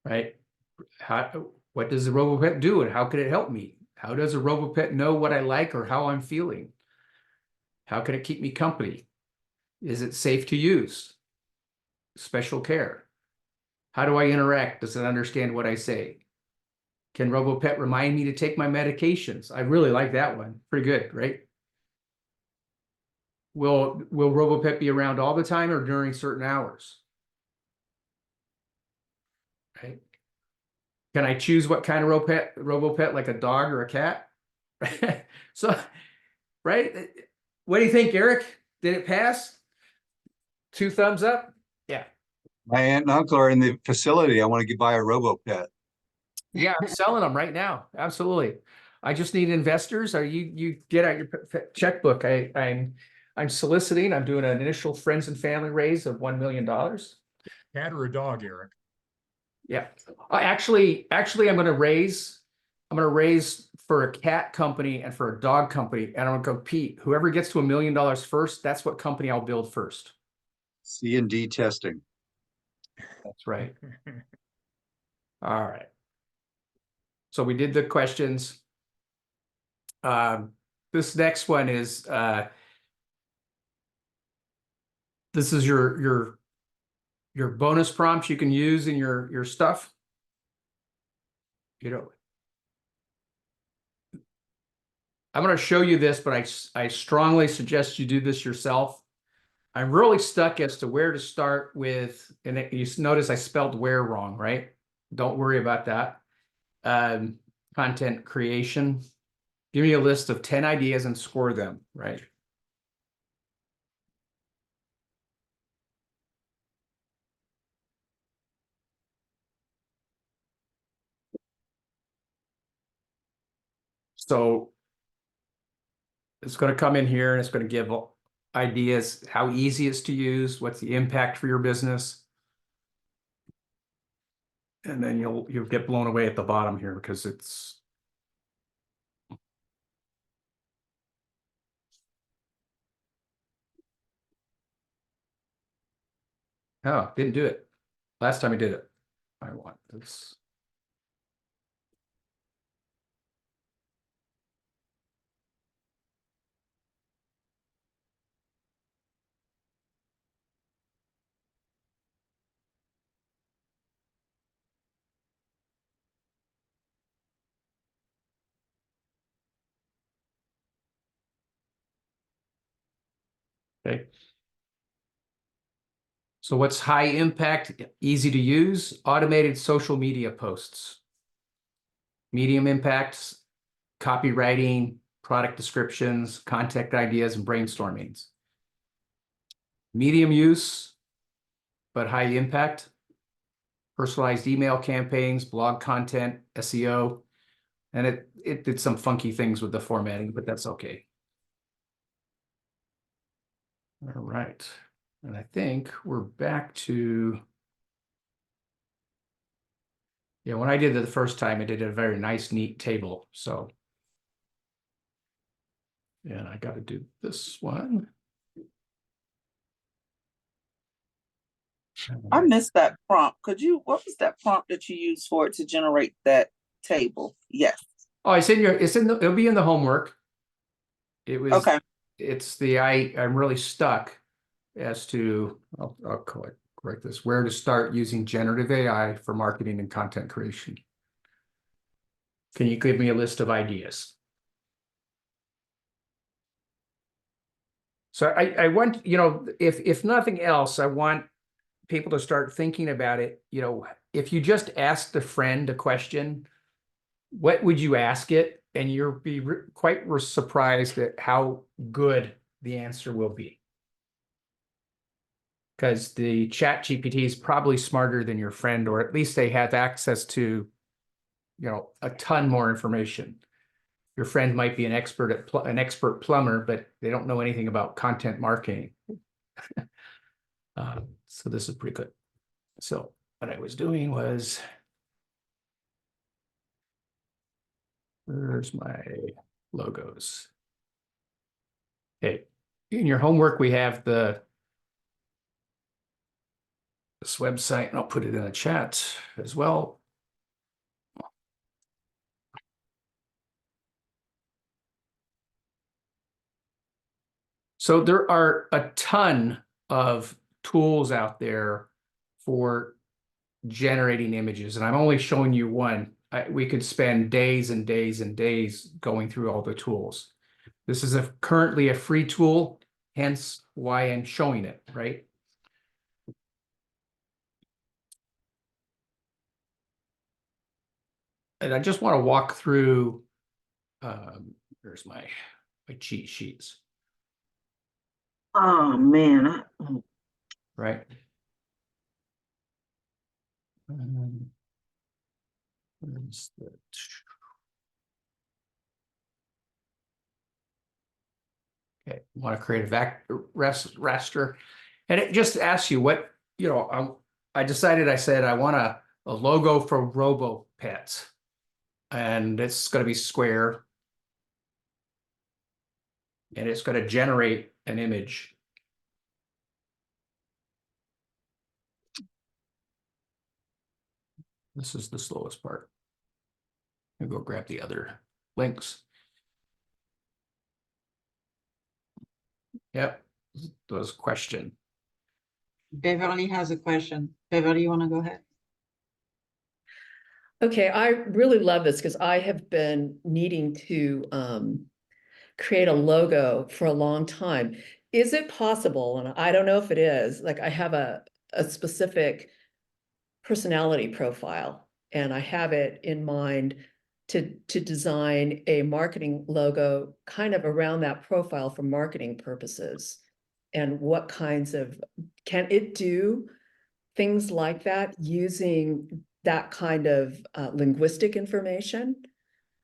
S2: Right? What does the RoboPet do and how can it help me? How does a RoboPet know what I like or how I'm feeling? How can it keep me company? Is it safe to use? Special care. How do I interact? Does it understand what I say? Can RoboPet remind me to take my medications? I really like that one. Pretty good, right? Will RoboPet be around all the time or during certain hours? Right? Can I choose what kind of RoboPet, like a dog or a cat? So, right? What do you think, Eric? Did it pass? 2 thumbs up? Yeah.
S11: My aunt and uncle are in the facility. I want to buy a RoboPet.
S2: Yeah, I'm selling them right now. Absolutely. I just need investors. Or you get out your checkbook. I'm soliciting. I'm doing an initial friends and family raise of $1 million.
S12: Cat or a dog, Eric?
S2: Yeah. Actually, I'm going to raise for a cat company and for a dog company, and I'm going to compete. Whoever gets to $1 million first, that's what company I'll build first.
S11: C&D testing.
S2: That's right. All right. So we did the questions. This next one is this is your bonus prompts you can use in your stuff. You know, I'm going to show you this, but I strongly suggest you do this yourself. I'm really stuck as to where to start with, and you notice I spelled where wrong, right? Don't worry about that. Content creation. Give me a list of 10 ideas and score them, right? So it's going to come in here and it's going to give ideas, how easy it's to use, what's the impact for your business. And then you'll get blown away at the bottom here because it's didn't do it. Last time I did it. I want this. Okay. So what's high impact, easy to use? Automated social media posts. Medium impacts, copywriting, product descriptions, contact ideas, and brainstormings. Medium use, but high impact. Personalized email campaigns, blog content, SEO. And it did some funky things with the formatting, but that's okay. All right. And I think we're back to, yeah, when I did it the first time, I did a very nice, neat table. So, and I got to do this one.
S13: I missed that prompt. What was that prompt that you used for it to generate that table? Yes.
S2: Oh, it'll be in the homework. It was,
S13: okay.
S2: It's I'm really stuck as to, I'll correct this, where to start using generative AI for marketing and content creation. Can you give me a list of ideas? So I want, if nothing else, I want people to start thinking about it. If you just asked a friend a question, what would you ask it? And you'll be quite surprised at how good the answer will be. Because the chat GPT is probably smarter than your friend, or at least they have access to, a ton more information. Your friend might be an expert plumber, but they don't know anything about content marketing. So this is pretty good. So what I was doing was There's my logos. Okay, in your homework, we have this website, and I'll put it in the chat as well. So there are a ton of tools out there for generating images, and I'm only showing you one. We could spend days and days and days going through all the tools. This is currently a free tool, hence why I'm showing it, right? And I just want to walk through, here's my cheat sheets.
S13: Oh, man.
S2: Right. Where's the... Okay, want to create a raster, and it just asks you what, you know, I said I want a logo for RoboPets, and it's going to be square, and it's going to generate an image. This is the slowest part. I'll go grab the other links. Yep, those question.
S1: Beverly has a question. Beverly, you want to go ahead?
S8: Okay, I really love this because I have been needing to create a logo for a long time. Is it possible, and I don't know if it is, like I have a specific personality profile, and I have it in mind to design a marketing logo kind of around that profile for marketing purposes. And what kinds of, can it do things like that using that kind of linguistic information?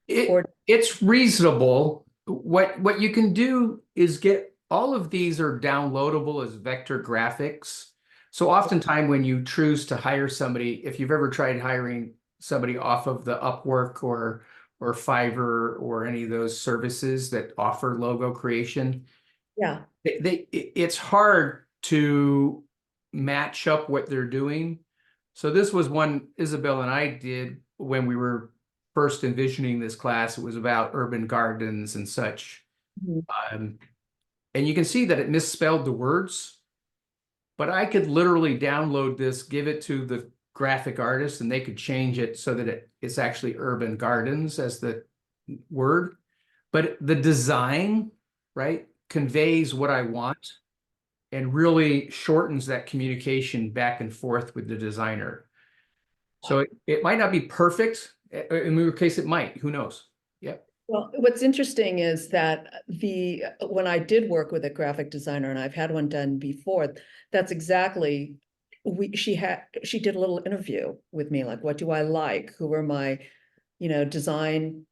S2: It's reasonable. What you can do is get all of these are downloadable as vector graphics. So oftentimes when you choose to hire somebody, if you've ever tried hiring somebody off of the Upwork or Fiverr or any of those services that offer logo creation,
S8: yeah,
S2: it's hard to match up what they're doing. So this was one Isabel and I did when we were first envisioning this class. It was about urban gardens and such. And you can see that it misspelled the words, but I could literally download this, give it to the graphic artist, and they could change it so that it's actually urban gardens as the word. But the design, right, conveys what I want and really shortens that communication back and forth with the designer. So it might not be perfect. In your case, it might. Who knows? Yep.
S8: Well, what's interesting is that when I did work with a graphic designer, and I've had one done before, that's exactly she did a little interview with me, like, what do I like? Who are my, design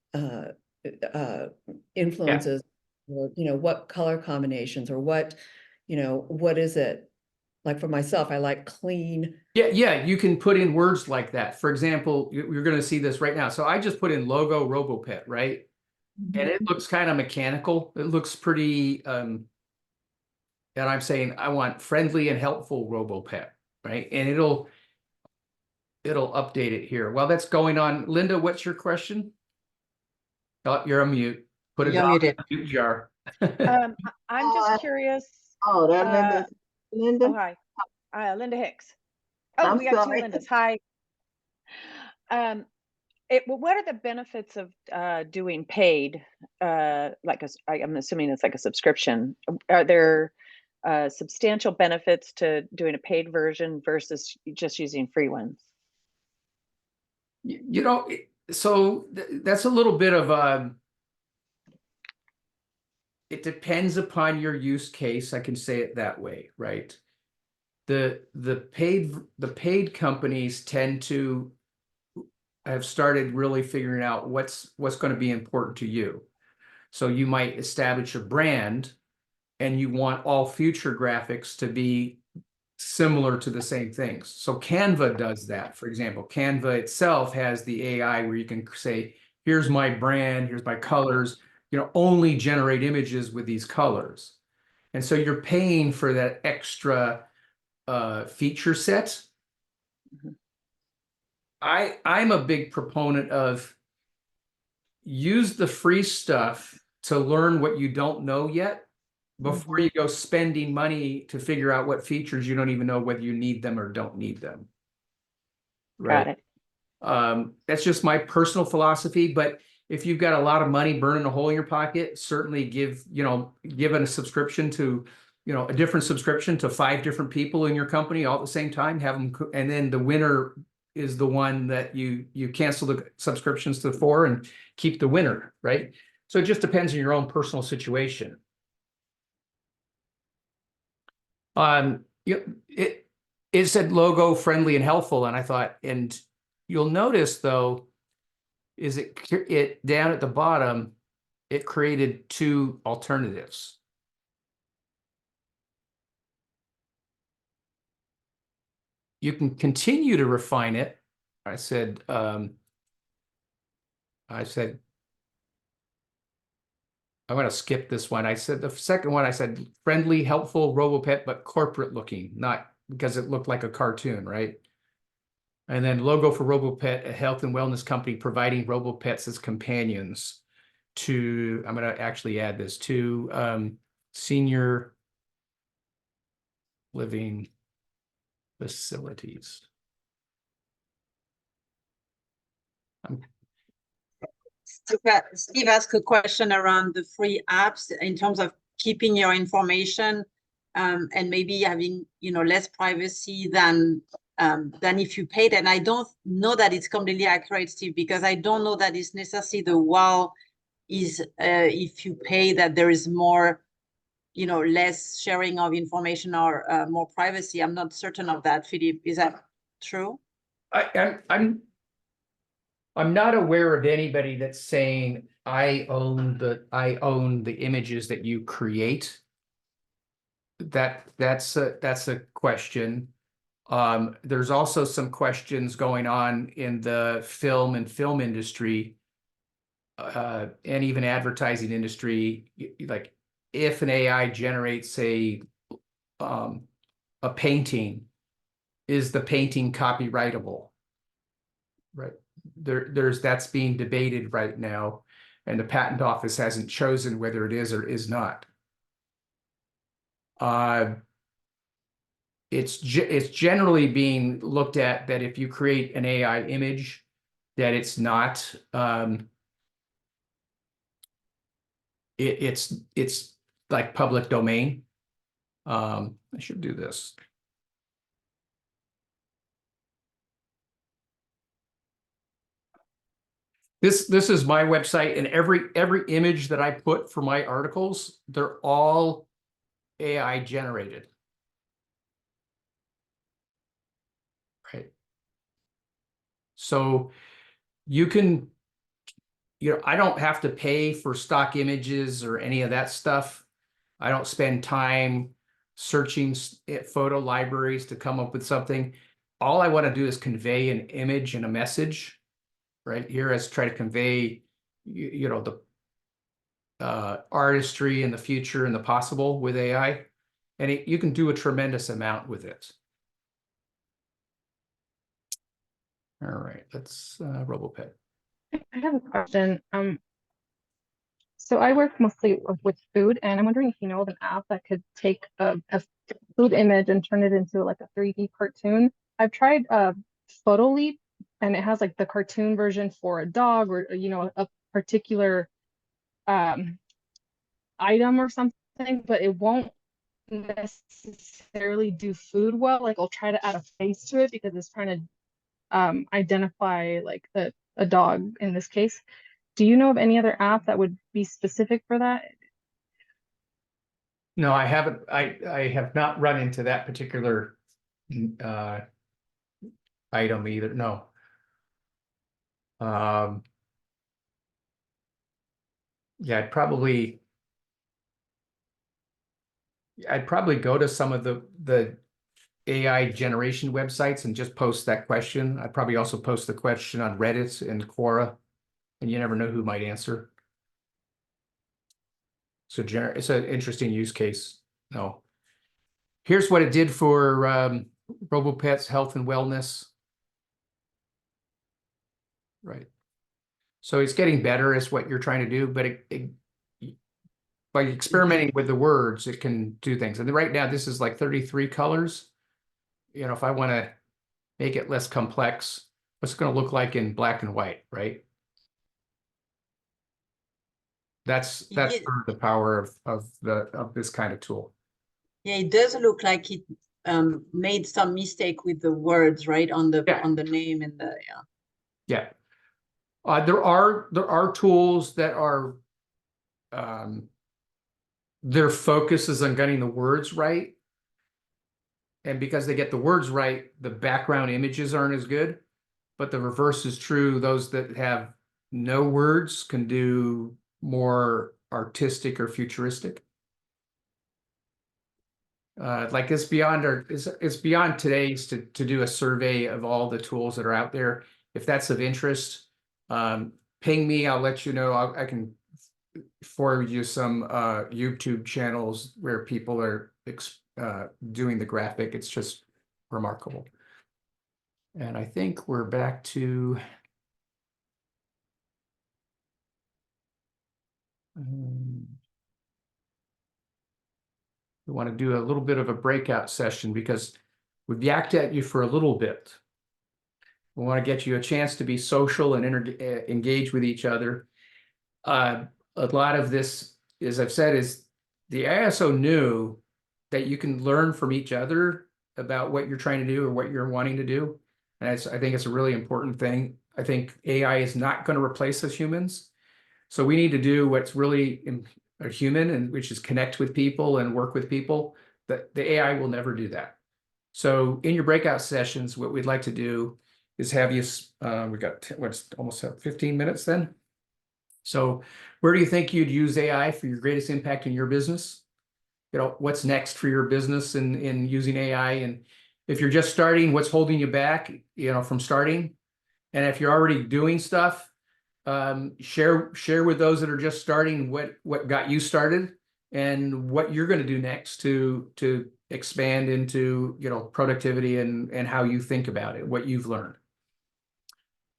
S8: influences, or what color combinations, or what is it? Like for myself, I like clean.
S2: Yeah, you can put in words like that. For example, you're going to see this right now. So I just put in logo RoboPet, right? And it looks kind of mechanical. It looks pretty, and I'm saying I want friendly and helpful RoboPet, right? And it'll update it here. While that's going on, Linda, what's your question? Oh, you're on mute. Put it down in the mute jar.
S14: I'm just curious.
S13: Oh, that Linda.
S14: Oh, hi. Linda Hicks. Oh, we got two Lindas. Hi. What are the benefits of doing paid? I'm assuming it's like a subscription. Are there substantial benefits to doing a paid version versus just using free ones?
S2: So that's a little bit of it depends upon your use case. I can say it that way, right? The paid companies tend to have started really figuring out what's going to be important to you. So you might establish a brand and you want all future graphics to be similar to the same things. So Canva does that. For example, Canva itself has the AI where you can say, here's my brand, here's my colors, only generate images with these colors. And so you're paying for that extra feature set. I'm a big proponent of use the free stuff to learn what you don't know yet before you go spending money to figure out what features you don't even know whether you need them or don't need them. Right.
S14: Got it.
S2: That's just my personal philosophy, but if you've got a lot of money burning a hole in your pocket, certainly give a subscription to, a different subscription to 5 different people in your company all at the same time, have them, and then the winner is the one that you cancel the subscriptions to for and keep the winner, right? So it just depends on your own personal situation. It said logo friendly and helpful, and I thought, and you'll notice though, is it down at the bottom, it created 2 alternatives. You can continue to refine it. I said, I'm going to skip this one. I said the second one, I said friendly, helpful, RoboPet, but corporate looking, not because it looked like a cartoon, right? And then logo for RoboPet, a health and wellness company providing RoboPets as companions to, I'm going to actually add this to senior living facilities.
S1: Steve asked a question around the free apps in terms of keeping your information and maybe having less privacy than if you paid. And I don't know that it's completely accurate, Steve, because I don't know that it's necessarily the wow is if you pay that there is more, less sharing of information or more privacy. I'm not certain of that, Philippe. Is that true?
S2: I'm not aware of anybody that's saying I own the images that you create. That's a question. There's also some questions going on in the film industry, and even advertising industry. Like if an AI generates a painting, is the painting copyrightable? Right. That's being debated right now, and the patent office hasn't chosen whether it is or is not. It's generally being looked at that if you create an AI image, that it's not it's like public domain. I should do this. This is my website, and every image that I put for my articles, they're all AI generated. Right. So you can, I don't have to pay for stock images or any of that stuff. I don't spend time searching photo libraries to come up with something. All I want to do is convey an image and a message. Right here, is try to convey, the artistry and the future and the possible with AI, and you can do a tremendous amount with it. All right, let's RoboPet.
S9: I have a question. So I work mostly with food, and I'm wondering if you know of an app that could take a food image and turn it into like a 3D cartoon. I've tried Photo Leap, and it has like the cartoon version for a dog or a particular item or something, but it won't necessarily do food well. Like I'll try to add a face to it because it's trying to identify like a dog in this case. Do you know of any other app that would be specific for that?
S2: No, I haven't. I have not run into that particular item either. No. Yeah, I'd probably go to some of the AI generation websites and just post that question. I'd probably also post the question on Reddit and Quora. and you never know who might answer. So it's an interesting use case. No. Here's what it did for RoboPet's health and wellness. Right. So it's getting better is what you're trying to do, but by experimenting with the words, it can do things. And right now, this is like 33 colors. You know, if I want to make it less complex, what's it going to look like in black and white, right? That's
S1: Yeah.
S2: sort of the power of this kind of tool.
S1: Yeah, it does look like it made some mistake with the words, right? On the name and the
S2: Yeah. There are tools that are their focus is on getting the words right. And because they get the words right, the background images aren't as good. But the reverse is true. Those that have no words can do more artistic or futuristic. Like it's beyond it's beyond today's to do a survey of all the tools that are out there. If that's of interest, ping me. I'll let you know. I can forward you some YouTube channels where people are doing the graphic. It's just remarkable. And I think we're back to we want to do a little bit of a breakout session because we've yacked at you for a little bit. We want to get you a chance to be social and engage with each other. A lot of this, as I've said, is the ISO knew that you can learn from each other about what you're trying to do or what you're wanting to do. And I think it's a really important thing. I think AI is not going to replace us humans. So we need to do what's really a human, and which is connect with people and work with people. The AI will never do that. So in your breakout sessions, what we'd like to do is have you, we got what's almost 15 minutes then. So where do you think you'd use AI for your greatest impact in your business? You know, what's next for your business in using AI? And if you're just starting, what's holding you back, you know, from starting? And if you're already doing stuff, share with those that are just starting what got you started and what you're going to do next to expand into, you know, productivity and how you think about it, what you've learned.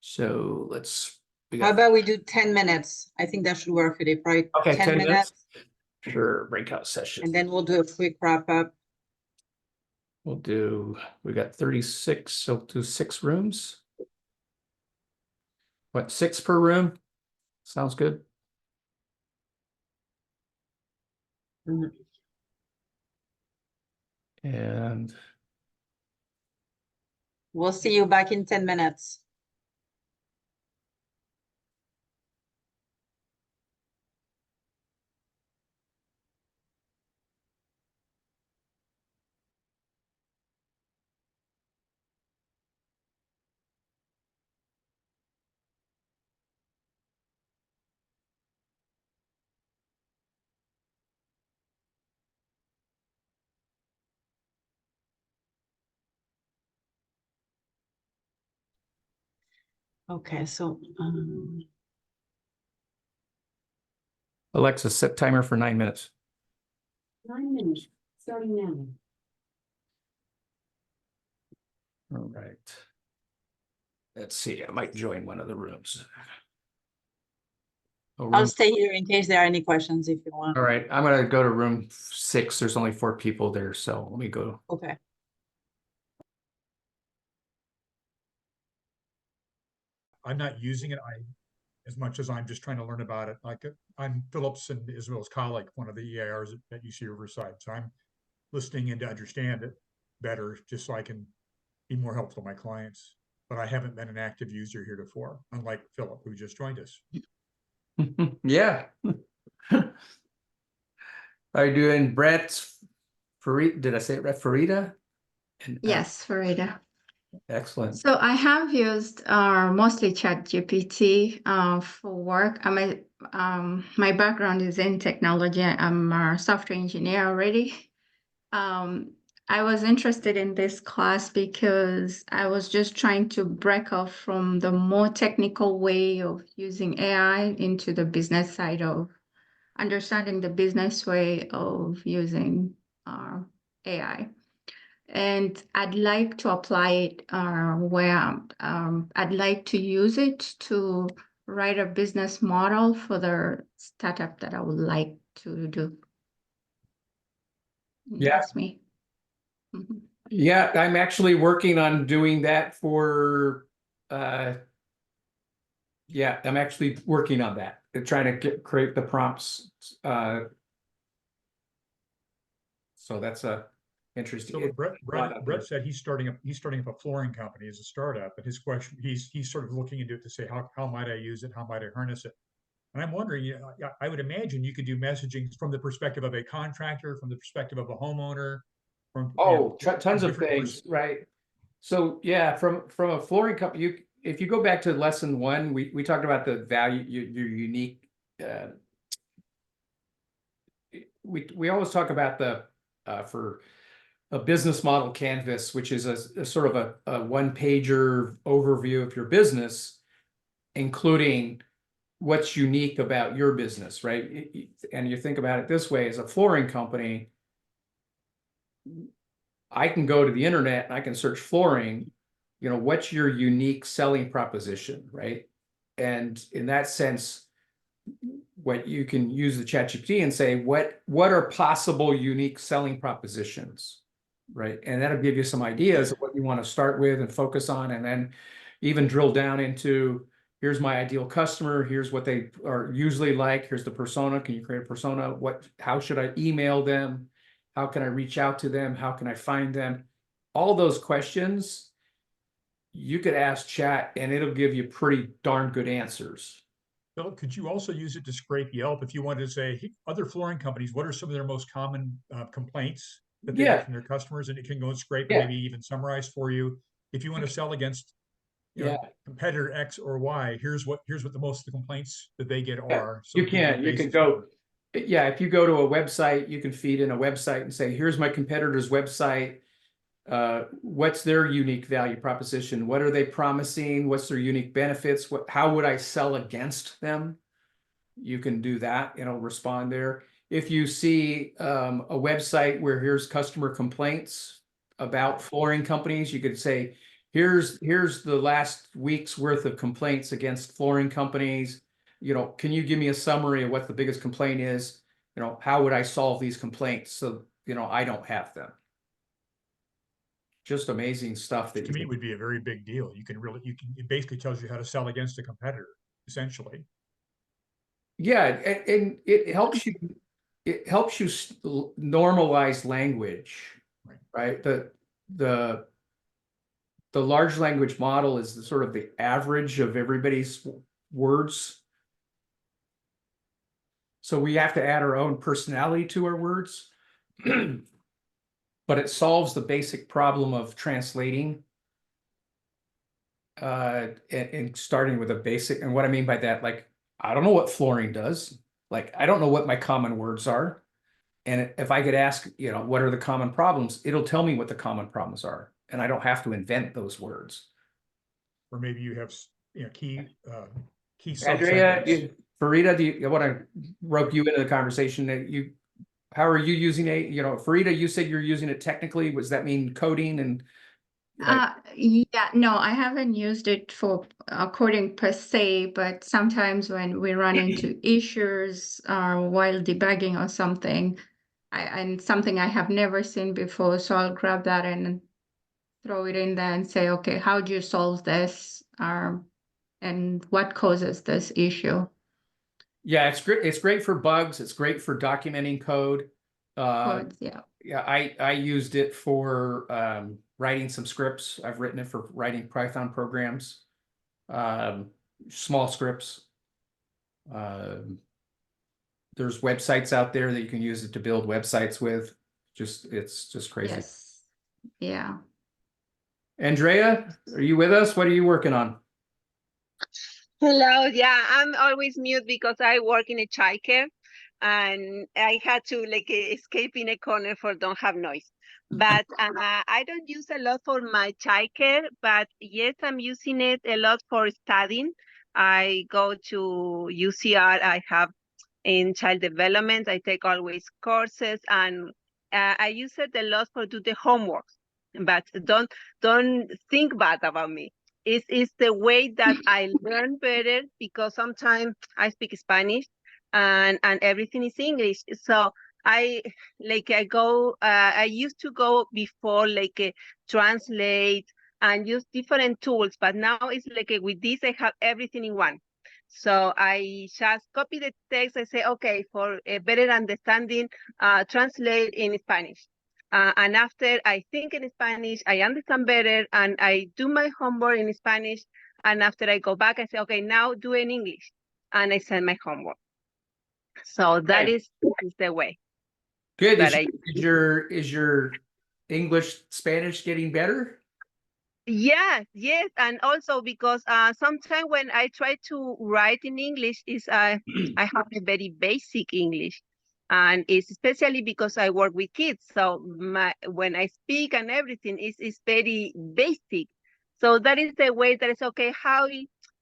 S2: So
S1: how about we do 10 minutes? I think that should work, Philip, right?
S2: Okay, 10 minutes. Sure, breakout session.
S1: And then we'll do a quick wrap up.
S2: We got 36, so we'll do 6 rooms. What, 6 per room? Sounds good.
S1: Mm-hmm.
S2: And
S1: we'll see you back in 10 minutes. Okay, so
S2: Alexa, set timer for 9 minutes.
S15: 9 minutes, starting now.
S2: All right. Let's see. I might join one of the rooms.
S1: I'll stay here in case there are any questions if you want.
S2: All right. I'm going to go to room 6. There's only 4 people there, so let me go.
S1: Okay.
S12: I'm not using it as much as I'm just trying to learn about it. Like I'm Phillips and Isabel's colleague, one of the EIRs at UC Riverside. So I'm listening in to understand it better, just so I can be more helpful to my clients. But I haven't been an active user heretofore, unlike Philip, who just joined us.
S2: Yeah. Are you doing Brett Farida? Did I say it right? Farida?
S15: Yes, Farida.
S2: Excellent.
S15: So I have used mostly ChatGPT for work. My background is in technology. I'm a software engineer already. I was interested in this class because I was just trying to break off from the more technical way of using AI into the business side of understanding the business way of using AI. And I'd like to apply it where I'd like to use it to write a business model for the startup that I would like to do.
S2: Yeah.
S15: That's me. Mhm.
S2: Yeah, I'm actually working on doing that for, yeah, I'm actually working on that. Trying to create the prompts. So that's interesting.
S12: So Brett said he's starting up a flooring company as a startup, and his question, he's sort of looking into it to say, how might I use it? How might I harness it? And I'm wondering, you know, I would imagine you could do messaging from the perspective of a contractor, from the perspective of a homeowner, from
S2: tons of things, right? So yeah, from a flooring company, if you go back to lesson 1, we talked about the value, your unique. We always talk about the for a business model canvas, which is a sort of a one-pager overview of your business, including what's unique about your business, right? And you think about it this way: as a flooring company, I can go to the internet and I can search flooring, you know, what's your unique selling proposition, right? And in that sense, what you can use the ChatGPT and say, what are possible unique selling propositions, right? And that'll give you some ideas of what you want to start with and focus on, and then even drill down into, here's my ideal customer, here's what they are usually like, here's the persona, can you create a persona? How should I email them? How can I reach out to them? How can I find them? All those questions, you could ask chat and it'll give you pretty darn good answers.
S12: Philip, could you also use it to scrape Yelp if you wanted to say, hey, other flooring companies, what are some of their most common complaints that they get from their customers? And it can go and scrape and maybe even summarize for you. If you want to sell against competitor X or Y, here's what the most of the complaints that they get are. So
S2: you can go, if you go to a website, you can feed in a website and say, here's my competitor's website. What's their unique value proposition? What are they promising? What's their unique benefits? How would I sell against them? You can do that, it'll respond there. If you see a website where here's customer complaints about flooring companies, you could say, here's the last week's worth of complaints against flooring companies. You know, can you give me a summary of what the biggest complaint is? You know, how would I solve these complaints so, you know, I don't have them? Just amazing stuff that
S12: to me would be a very big deal. It basically tells you how to sell against a competitor, essentially.
S2: Yeah, and it helps you normalize language, right? The large language model is the sort of the average of everybody's words. So we have to add our own personality to our words. But it solves the basic problem of translating and starting with a basic. And what I mean by that, like, I don't know what flooring does. Like, I don't know what my common words are. And if I could ask, you know, what are the common problems? It'll tell me what the common problems are. And I don't have to invent those words.
S12: Or maybe you have, you know, key
S2: Andrea,
S12: subsegments.
S2: I want to rope you into the conversation that how are you using it? You know, Farida, you said you're using it technically. Does that mean coding and
S15: yeah, no, I haven't used it for coding per se, but sometimes when we run into issues while debugging or something, and something I have never seen before, so I'll grab that and throw it in there and say, okay, how do you solve this? And what causes this issue?
S2: Yeah, it's great. It's great for bugs. It's great for documenting code.
S15: Codes, yeah.
S2: Yeah, I used it for writing some scripts. I've written it for writing Python programs, small scripts. There's websites out there that you can use it to build websites with. It's just crazy.
S15: Yes. Yeah.
S2: Andrea, are you with us? What are you working on?
S16: Hello, yeah, I'm always mute because I work in a childcare and I had to like escape in a corner for don't have noise. but I don't use a lot for my childcare, but yes, I'm using it a lot for studying. I go to UCR, I have in child development, I take always courses, and I use it a lot for do the homework. But don't think bad about me. It's the way that I learn better, because sometimes I speak Spanish and everything is English. So I used to go before translate and use different tools, but now it's like with this I have everything in one. So I just copy the text. I say, okay, for a better understanding, translate in Spanish. And after I think in Spanish, I understand better, and I do my homework in Spanish. And after I go back, I say, okay, now do it in English, and I send my homework. So that is the way.
S2: Good.
S16: That
S2: Is your English, Spanish getting better?
S16: Yes, yes, and also because sometimes when I try to write in English, I have a very basic English, and it's especially because I work with kids. So when I speak and everything is very basic. So that is the way that it's okay.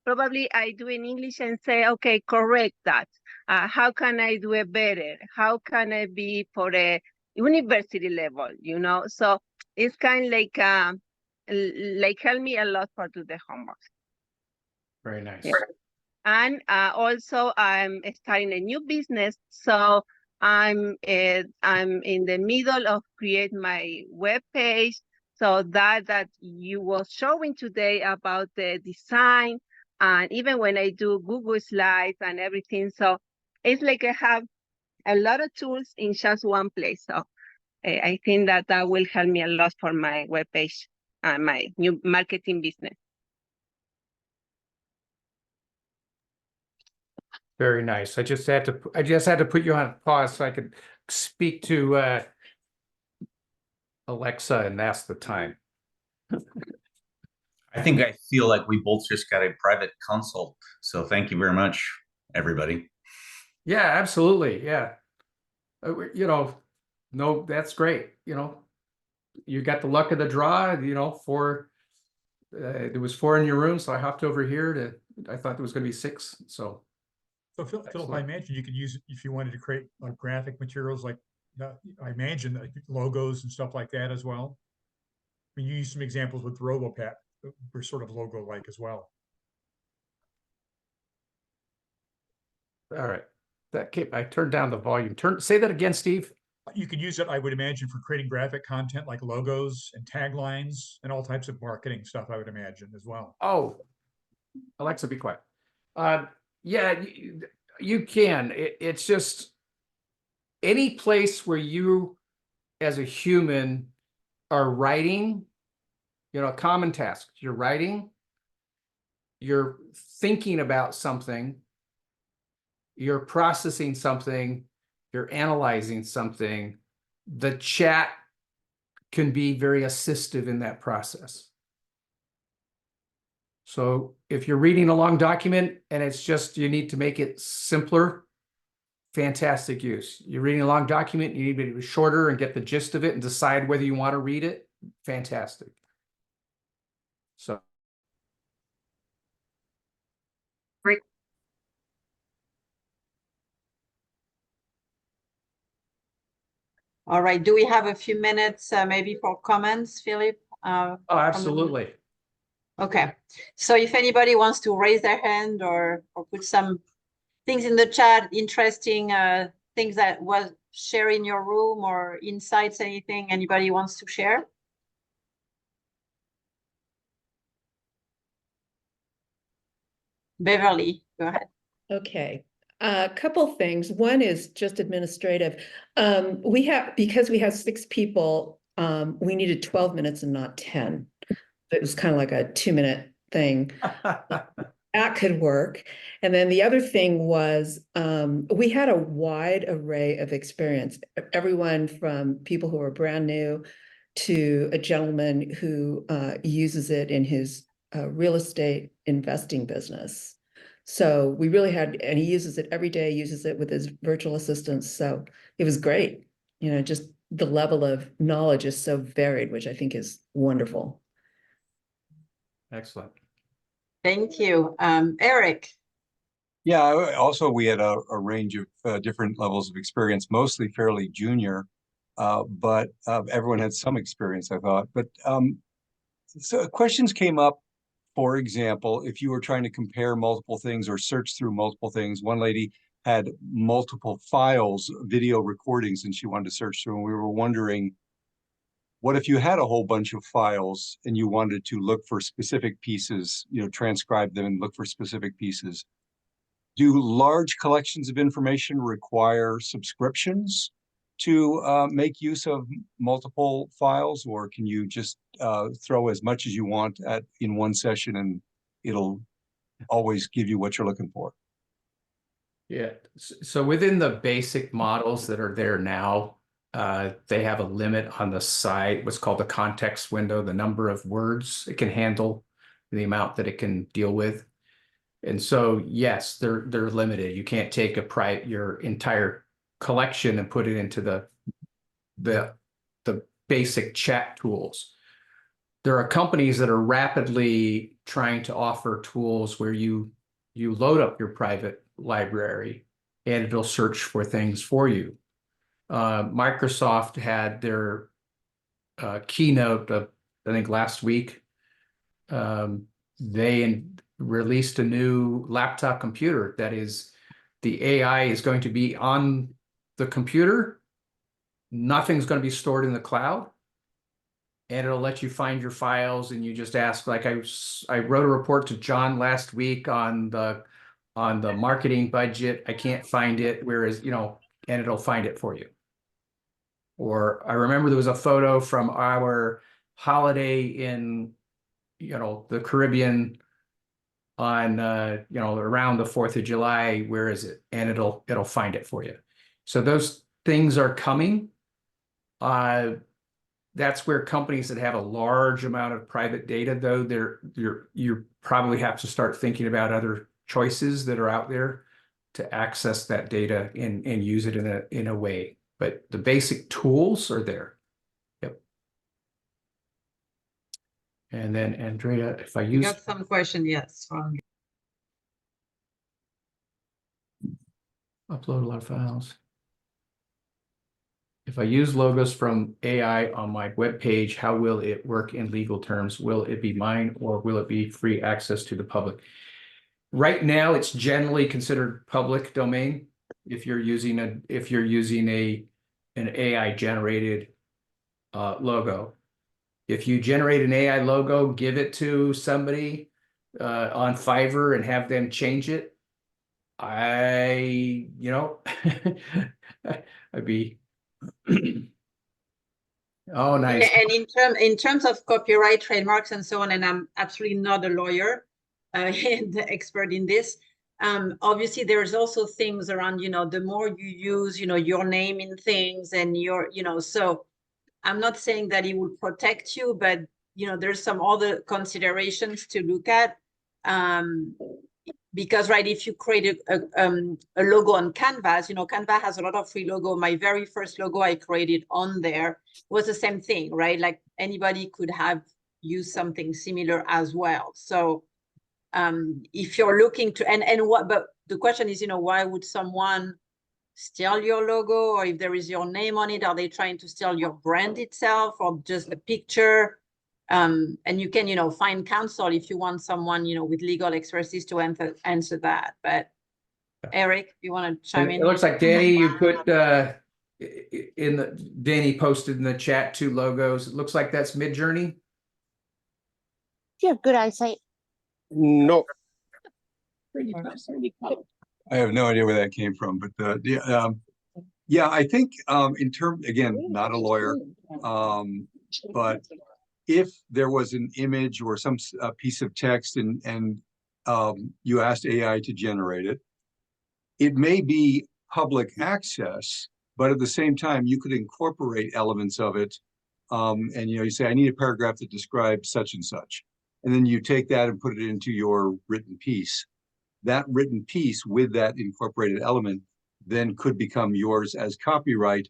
S16: Probably I do in English and say, okay, correct that. How can I do it better? How can I be for a university level? So it's kind of like help me a lot for do the homework.
S2: Very nice.
S16: Yeah. And also I'm starting a new business, so I'm in the middle of create my web page. So that you was showing today about the design, and even when I do Google Slides and everything, so it's like I have a lot of tools in just one place. So I think that will help me a lot for my web page and my new marketing business.
S2: Very nice. I just had to put you on pause so I could speak to Alexa and ask the time.
S17: I think I feel like we both just got a private consult. So thank you very much, everybody.
S2: Yeah, absolutely. Yeah. No, that's great. You got the luck of the draw, there was 4 in your room, so I hopped over here I thought there was going to be 6. So
S12: Philip, I imagine you could use it if you wanted to create like graphic materials, like I imagine like logos and stuff like that as well. I mean, you use some examples with RoboPat, were sort of logo-like as well.
S2: All right. I turned down the volume. Say that again, Steve.
S12: You could use it, I would imagine, for creating graphic content like logos and taglines and all types of marketing stuff, I would imagine as well.
S2: Oh, Alexa, be quiet. Yeah, you can. It's just any place where you, as a human, are writing, a common task. You're writing, you're thinking about something, you're processing something, you're analyzing something. The chat can be very assistive in that process. So if you're reading a long document and it's just, you need to make it simpler, fantastic use. You're reading a long document, you need to be shorter and get the gist of it and decide whether you want to read it, fantastic. So.
S16: Great.
S1: All right, do we have a few minutes maybe for comments, Philip?
S2: Oh, absolutely.
S1: Okay, so if anybody wants to raise their hand or put some things in the chat, interesting things that was shared in your room or insights, anything anybody wants to share? Beverly, go ahead.
S8: Okay. A couple things. One is just administrative. Because we have 6 people, we needed 12 minutes and not 10. It was kind of like a 2-minute thing. That could work. And then the other thing was we had a wide array of experience, everyone from people who are brand new to a gentleman who uses it in his real estate investing business. So we really had, and he uses it every day, uses it with his virtual assistants. So it was great, just the level of knowledge is so varied, which I think is wonderful.
S2: Excellent.
S1: Thank you. Eric.
S11: Yeah, also we had a range of different levels of experience, mostly fairly junior, but everyone had some experience, I thought. But so questions came up, for example, if you were trying to compare multiple things or search through multiple things. One lady had multiple files, video recordings, and she wanted to search through, and we were wondering, what if you had a whole bunch of files and you wanted to look for specific pieces, transcribe them and look for specific pieces? Do large collections of information require subscriptions to make use of multiple files, or can you just throw as much as you want in one session and it'll always give you what you're looking for?
S2: Yeah. So within the basic models that are there now, they have a limit on the side, what's called the context window, the number of words it can handle, the amount that it can deal with. And so, yes, they're limited. You can't take your entire collection and put it into the basic chat tools. There are companies that are rapidly trying to offer tools where you load up your private library and it'll search for things for you. Microsoft had their keynote, I think last week. They released a new laptop computer that is, the AI is going to be on the computer. Nothing's going to be stored in the cloud. And it'll let you find your files, and you just ask, like I wrote a report to John last week on the marketing budget. I can't find it, whereas, and it'll find it for you. Or I remember there was a photo from our holiday in, the Caribbean on, around the 4th of July. Where is it? And it'll find it for you. So those things are coming. That's where companies that have a large amount of private data, though, you probably have to start thinking about other choices that are out there to access that data and use it in a way. But the basic tools are there. Yep. And then Andrea, if I
S1: You
S2: use
S1: got some question, yes, from
S2: upload a lot of files. If I use logos from AI on my web page, how will it work in legal terms? Will it be mine, or will it be free access to the public? Right now, it's generally considered public domain if you're using an AI generated logo. If you generate an AI logo, give it to somebody on Fiverr and have them change it, I'd be oh, nice.
S1: Yeah, and in terms of copyright, trademarks, and so on, and I'm absolutely not a lawyer and the expert in this. Obviously, there's also things around, the more you use, your name in things and your, so I'm not saying that it will protect you, but, there's some other considerations to look at. Because, right, if you create a logo on Canvas, Canva has a lot of free logo. My very first logo I created on there was the same thing, right? Like anybody could have used something similar as well. So if you're looking to, but the question is, why would someone steal your logo? Or if there is your name on it, are they trying to steal your brand itself or just a picture? And you can, find counsel if you want someone, with legal expertise to answer that. But Eric, you want to chime in?
S2: It looks like Danny, you put Danny posted in the chat 2 logos. It looks like that's Midjourney.
S18: You have good eyesight.
S4: No.
S11: I have no idea where that came from, but yeah, I think in terms, again, not a lawyer, but if there was an image or some piece of text and you asked AI to generate it, it may be public access, but at the same time, you could incorporate elements of it. And you say, I need a paragraph that describes such and such. And then you take that and put it into your written piece. That written piece with that incorporated element then could become yours as copyright,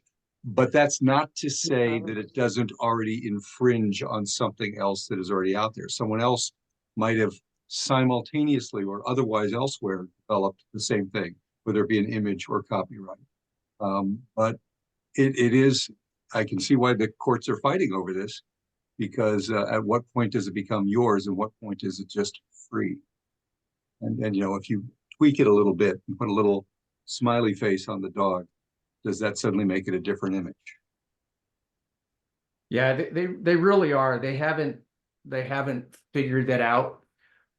S11: But that's not to say that it doesn't already infringe on something else that is already out there. Someone else might have simultaneously or otherwise elsewhere developed the same thing, whether it be an image or copyright. But it is, I can see why the courts are fighting over this, because at what point does it become yours and what point is it just free? And you know, if you tweak it a little bit and put a little smiley face on the dog, does that suddenly make it a different image?
S2: Yeah, they really are. They haven't figured that out.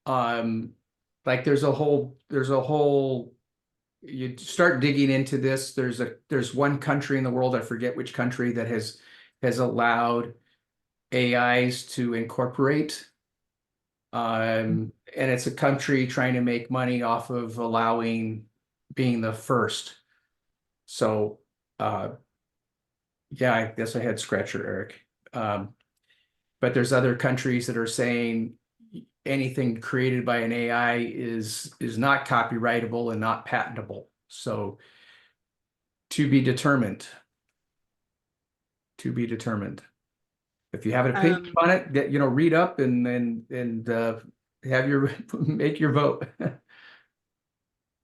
S2: Like there's a whole you start digging into this. There's one country in the world, I forget which country, that has allowed AIs to incorporate. And it's a country trying to make money off of allowing being the first. So yeah, I guess a head scratcher, Eric. But there's other countries that are saying anything created by an AI is not copyrightable and not patentable. So to be determined. To be determined. If you have an opinion on it, get, you know, read up and have your make your vote.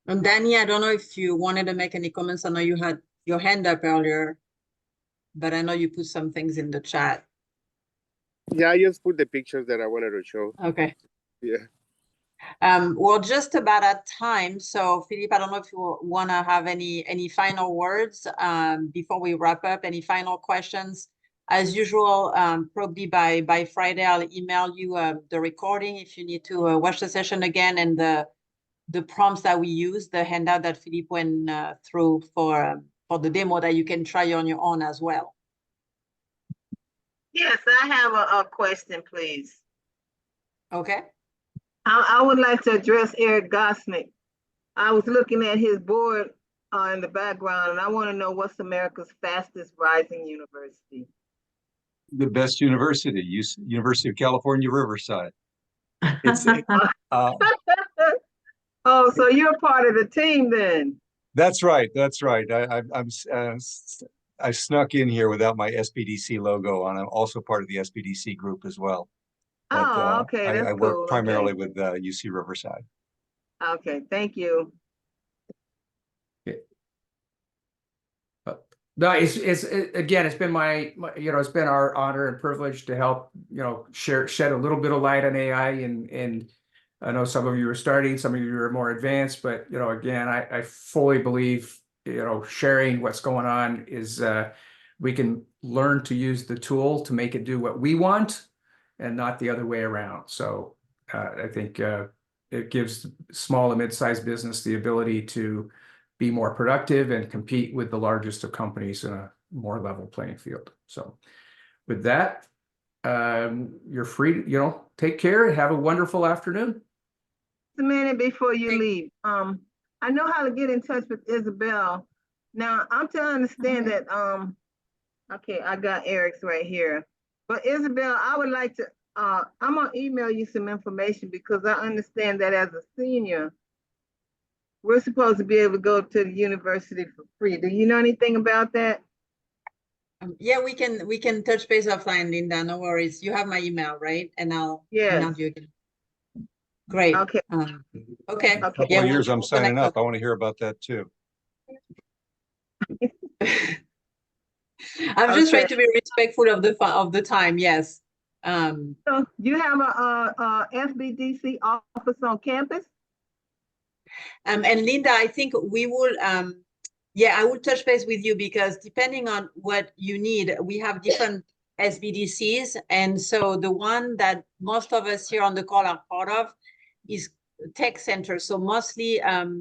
S1: And Danny, I don't know if you wanted to make any comments. I know you had your hand up earlier, but I know you put some things in the chat.
S19: Yeah, I just put the pictures that I wanted to show.
S1: Okay.
S19: Yeah.
S1: We're just about at time. So Philippe, I don't know if you want to have any final words before we wrap up. Any final questions? As usual, probably by Friday, I'll email you the recording if you need to watch the session again, and the prompts that we use, the handout that Philippe went through for the demo that you can try on your own as well.
S16: Yes, I have a question, please.
S1: Okay.
S16: I would like to address Eric Gosnick. I was looking at his board in the background, and I want to know what's America's fastest rising university.
S11: The best university, University of California, Riverside. It's
S16: oh, so you're part of the team then?
S11: That's right. That's right. I snuck in here without my SBDC logo on. I'm also part of the SBDC group as well. But,
S16: oh, okay. That's
S11: I work
S16: cool.
S11: primarily
S16: Okay.
S11: with UC Riverside.
S16: Okay, thank you.
S2: No, again, it's been it's been our honor and privilege to help, shed a little bit of light on AI, and I know some of you are starting, some of you are more advanced, but again, I fully believe, sharing what's going on is we can learn to use the tool to make it do what we want and not the other way around. So I think it gives small and mid-sized business the ability to be more productive and compete with the largest of companies in a more level playing field. So with that, you're free to, take care and have a wonderful afternoon.
S16: Just a minute before you leave. I know how to get in touch with Isabel. Now I'm to understand that okay, I got Eric's right here. But Isabel, I would like to I'm gonna email you some information, because I understand that as a senior, we're supposed to be able to go to the university for free. Do you know anything about that?
S1: Yeah, we can touch base offline, Linda. No worries. You have my email, right? And I'll email you again. Great.
S16: Okay.
S1: Okay.
S11: In a couple of years, I'm signing up. I want to hear about that too.
S1: I'm just trying to be respectful of the time. Yes.
S16: So you have a SBDC office on campus?
S1: And Linda, I think we will, I will touch base with you, because depending on what you need, we have different SBDCs. And so the one that most of us here on the call are part of is tech center. So mostly,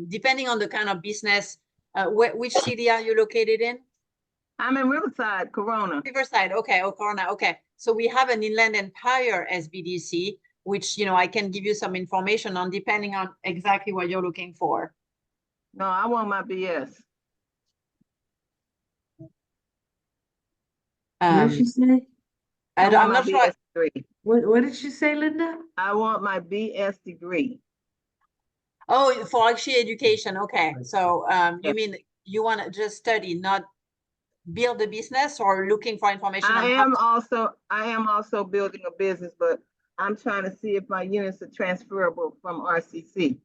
S1: depending on the kind of business, which city are you located in?
S16: I'm in Riverside, Corona.
S1: Riverside, okay, Corona, okay. So we have an Inland Empire SBDC, which, I can give you some information on, depending on exactly what you're looking for.
S16: No, I want my BS.
S7: What did she say?
S1: I'm not sure.
S7: What did she say, Linda?
S16: I want my BS degree.
S1: Oh, for actually education. Okay. So you mean you want to just study, not build a business or looking for information on
S16: I
S1: how
S16: am also building a business, but I'm trying to see if my units are transferable from RCC.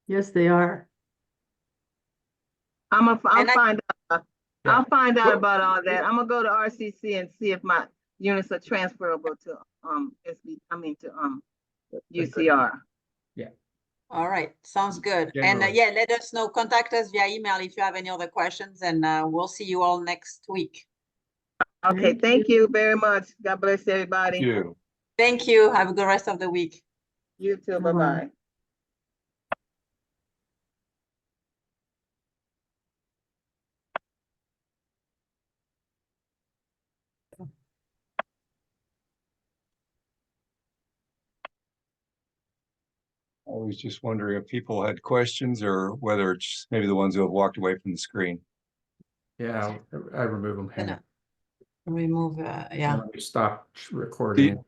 S7: Yes, they are.
S16: I'll
S1: And
S16: find out.
S2: Yeah.
S16: I'll find out about all that. I'm gonna go to RCC and see if my units are transferable to UCR.
S2: Yeah.
S1: All right, sounds good.
S2: Generally.
S1: And yeah, let us know, contact us via email if you have any other questions, and we'll see you all next week.
S16: Okay, thank you very much. God bless everybody.
S11: Thank you.
S1: Thank you. Have a good rest of the week.
S16: You too.
S7: Bye-bye.
S16: Bye-bye.
S11: I was just wondering if people had questions or whether it's maybe the ones who have walked away from the screen.
S2: Yeah, I remove them. Hang on.
S1: Remove, yeah.
S2: Let me stop recording.